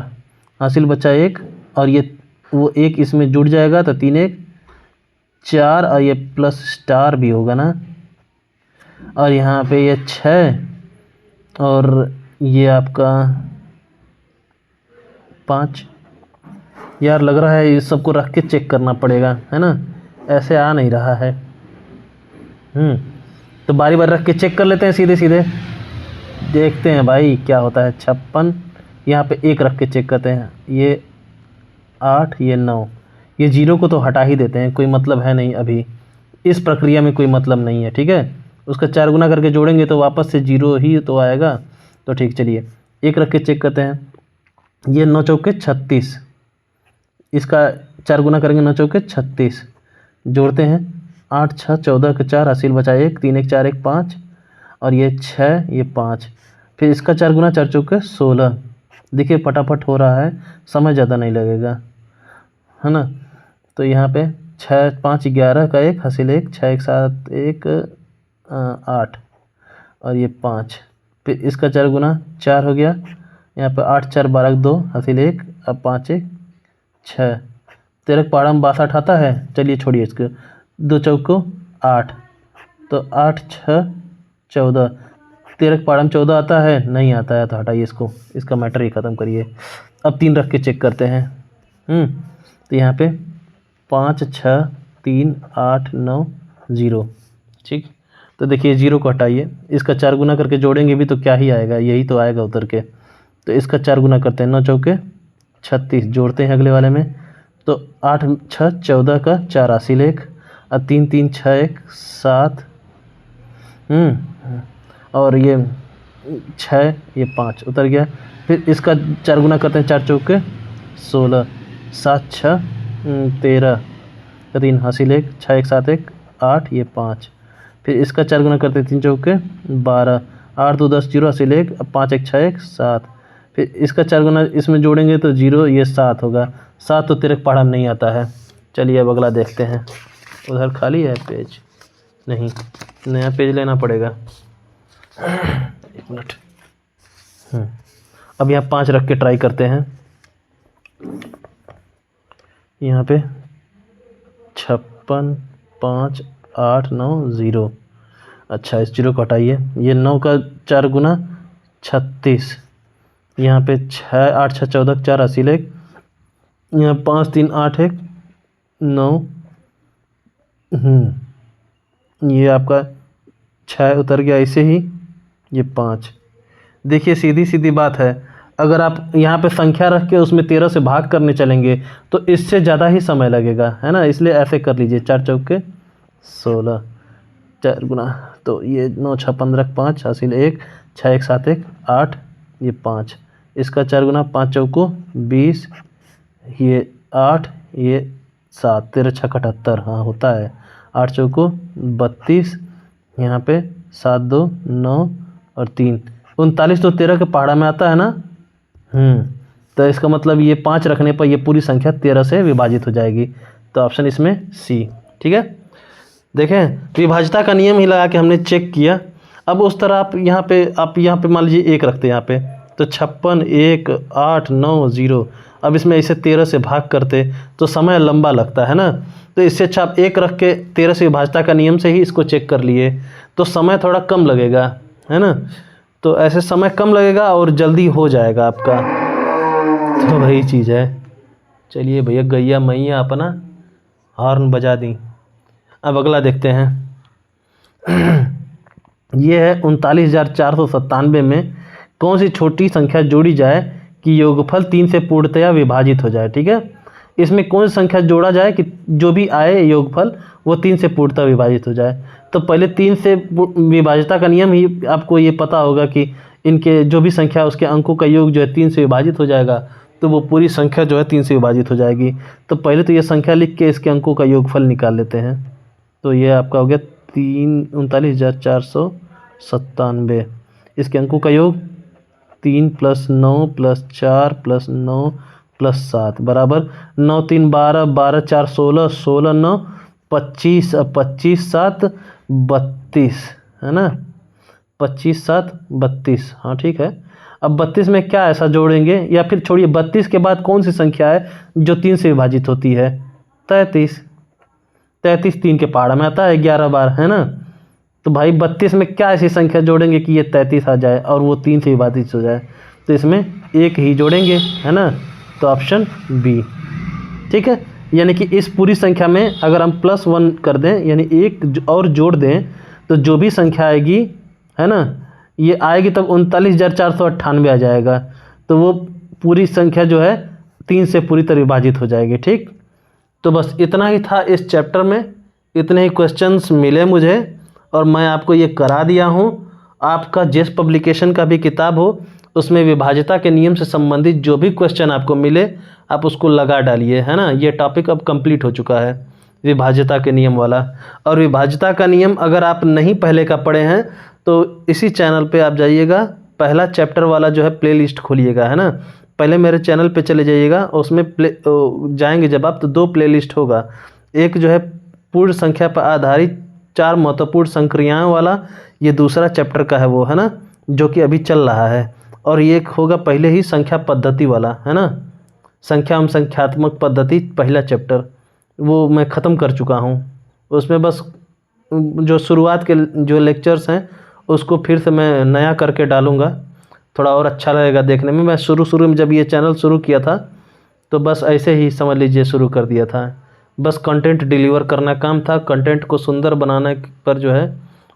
हासिल बचा 1, और ये वो 1 इसमें जुड़ जाएगा, तो 3 1 4, और ये प्लस स्टार भी होगा ना, और यहाँ पे ये 6, और ये आपका 5। यार लग रहा है इस सबको रख के चेक करना पड़ेगा, है ना, ऐसे आ नहीं रहा है। तो बारी बारी रख के चेक कर लेते हैं, सीधे सीधे देखते हैं भाई क्या होता है। 56, यहाँ पे 1 रख के चेक करते हैं, ये 8, ये 9, ये 0 को तो हटा ही देते हैं, कोई मतलब है नहीं, अभी इस प्रक्रिया में कोई मतलब नहीं है, ठीक है। उसका 4 गुना करके जोड़ेंगे तो वापस से 0 ही तो आएगा। तो ठीक, चलिए 1 रख के चेक करते हैं। ये 9 चौके 36, इसका 4 गुना करेंगे, 9 चौके 36, जोड़ते हैं। 8 6 14 का 4 हासिल बचा 1, 3 1 4 1 5, और ये 6, ये 5, फिर इसका 4 गुना 4 चौके 16। देखिए फटाफट हो रहा है, समय ज़्यादा नहीं लगेगा, है ना। तो यहाँ पे 6 5 11 का 1 हासिल 1, 6 1 7 1 8, और ये 5, फिर इसका 4 गुना 4 हो गया। यहाँ पे 8 4 12 2 हासिल 1, अब 5 1 6, 13 पहाड़ा में 62 आता है। चलिए छोड़िए इसको, 2 चौको 8, तो 8 6 14, 13 पहाड़ा में 14 आता है, नहीं आता है, तो हटाइए इसको, इसका मैटर ही ख़त्म करिए। अब 3 रख के चेक करते हैं। तो यहाँ पे 5 6 3 8 9 0, ठीक। तो देखिए 0 को हटाइए, इसका 4 गुना करके जोड़ेंगे भी तो क्या ही आएगा, यही तो आएगा उतर के। तो इसका 4 गुना करते हैं, 9 चौके 36, जोड़ते हैं अगले वाले में। तो 8 6 14 का 4 हासिल 1, और 3 3 6 1 7, और ये 6 ये 5 उतर गया। फिर इसका 4 गुना करते हैं, 4 चौके 16, 7 6 13, 3 हासिल 1, 6 1 7 1 8 ये 5। फिर इसका 4 गुना करते हैं, 3 चौके 12, 8 2 10 0 हासिल 1, 5 1 6 1 7। फिर इसका 4 गुना इसमें जोड़ेंगे तो 0 ये 7 होगा। 7 तो तेरे पढ़ा नहीं आता है। चलिए अब अगला देखते हैं। उधर खाली है पेज? नहीं, नया पेज लेना पड़ेगा। 1 मिनट। अब यहाँ 5 रख के ट्राई करते हैं। यहाँ पे 56 5 8 9 0। अच्छा, इस 0 को हटाइए। ये 9 का 4 गुना 36, यहाँ पे 6 8 6 14 4 हासिल 1, यहाँ 5 3 8 1 9, ये आपका 6 उतर गया ऐसे ही, ये 5। देखिए सीधी सीधी बात है, अगर आप यहाँ पे संख्या रख के उसमें 13 से भाग करने चलेंगे तो इससे ज़्यादा ही समय लगेगा, है ना। इसलिए ऐसे कर लीजिए, 4 चौके 16, 4 गुना, तो ये 9 6 15 5 हासिल 1, 6 1 7 1 8 ये 5। इसका 4 गुना 5 चौको 20, ये 8 ये 7, 13 6 78, हाँ होता है। 8 चौको 32, यहाँ पे 7 2 9 और 3 39, तो 13 के पहाड़ा में आता है ना। तो इसका मतलब ये 5 रखने पर ये पूरी संख्या 13 से विभाजित हो जाएगी। तो ऑप्शन इसमें सी, ठीक है। देखें, विभाज्यता का नियम ही लगा के हमने चेक किया। अब उस तरह आप यहाँ पे मान लीजिए 1 रखते हैं यहाँ पे, तो 56 1 8 9 0। अब इसमें इसे 13 से भाग करते तो समय लंबा लगता है ना। तो इससे अच्छा आप 1 रख के 13 से विभाज्यता का नियम से ही इसको चेक कर लिए तो समय थोड़ा कम लगेगा, है ना। तो ऐसे समय कम लगेगा और जल्दी हो जाएगा आपका। तो वही चीज़ है। चलिए भैया, गैया मैया अपना हॉर्न बजा दी। अब अगला देखते हैं। ये है 39,497 में कौन सी छोटी संख्या जोड़ी जाए कि योगफल 3 से पूर्णतया विभाजित हो जाए, ठीक है। इसमें कौन सी संख्या जोड़ा जाए कि जो भी आए योगफल वो 3 से पूर्णतः विभाजित हो जाए। तो पहले 3 से विभाज्यता का नियम ही आपको ये पता होगा कि इनके जो भी संख्या उसके अंकों का योग जो है 3 से विभाजित हो जाएगा, तो वो पूरी संख्या जो है 3 से विभाजित हो जाएगी। तो पहले तो ये संख्या लिख के इसके अंकों का योगफल निकाल लेते हैं। तो ये आपका हो गया 39,497। इसके अंकों का योग 3 + 9 + 4 + 9 + 7 बराबर 9 3 12 12 4 16 16 9 25, 25 7 32, है ना। 25 7 32, हाँ ठीक है। अब 32 में क्या ऐसा जोड़ेंगे, या फिर छोड़िए 32 के बाद कौन सी संख्या है जो 3 से विभाजित होती है? 33। 33 3 के पहाड़ा में आता है 11 बार, है ना। तो भाई 32 में क्या ऐसी संख्या जोड़ेंगे कि ये 33 आ जाए और वो 3 से विभाजित हो जाए? तो इसमें 1 ही जोड़ेंगे, है ना। तो ऑप्शन बी, ठीक है। यानी कि इस पूरी संख्या में अगर हम +1 कर दें, यानी 1 और जोड़ दें, तो जो भी संख्या आएगी, है ना, ये आएगी तब 39,498 आ जाएगा। तो वो पूरी संख्या जो है 3 से पूरी तरह विभाजित हो जाएगी, ठीक। तो बस इतना ही था इस चैप्टर में, इतने ही क्वेश्चंस मिले मुझे और मैं आपको ये करा दिया हूँ। आपका जिस पब्लिकेशन का भी किताब हो उसमें विभाज्यता के नियम से संबंधित जो भी क्वेश्चन आपको मिले आप उसको लगा डालिए, है ना। ये टॉपिक अब कंप्लीट हो चुका है, विभाज्यता के नियम वाला। और विभाज्यता का नियम अगर आप नहीं पहले का पढ़े हैं तो इसी चैनल पे आप जाइएगा, पहला चैप्टर वाला जो है प्लेलिस्ट खोलिएगा, है ना। पहले मेरे चैनल पे चले जाइएगा, उसमें जाएंगे जब आप तो 2 प्लेलिस्ट होगा। एक जो है पूर्ण संख्या पर आधारित 4 महत्वपूर्ण संक्रियाओं वाला, ये दूसरा चैप्टर का है वो, है ना, जो कि अभी चल रहा है। और ये एक होगा पहले ही संख्या पद्धति वाला, है ना, संख्या एवं संख्यात्मक पद्धति, पहला चैप्टर, वो मैं ख़त्म कर चुका हूँ। उसमें बस जो शुरुआत के जो लेक्चर्स हैं उसको फिर से मैं नया करके डालूँगा, थोड़ा और अच्छा लगेगा देखने में। मैं शुरू में जब ये चैनल शुरू किया था तो बस ऐसे ही समझ लीजिए शुरू कर दिया था। बस कंटेंट डिलीवर करना काम था, कंटेंट को सुंदर बनाने पर जो है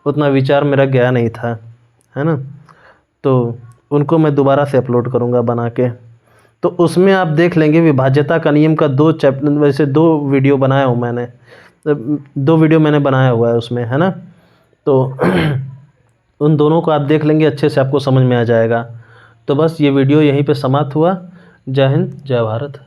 उतना विचार मेरा गया नहीं था, है ना। तो उनको मैं दोबारा से अपलोड करूँगा बना के। तो उसमें आप देख लेंगे विभाज्यता का नियम का 2 चैप्टर, वैसे 2 वीडियो बनाया हूँ मैंने, 2 वीडियो मैंने बनाया हुआ है उसमें, है ना। तो उन दोनों को आप देख लेंगे, अच्छे से आपको समझ में आ जाएगा। तो बस ये वीडियो यहीं पे समाप्त हुआ। जय हिंद, जय भारत।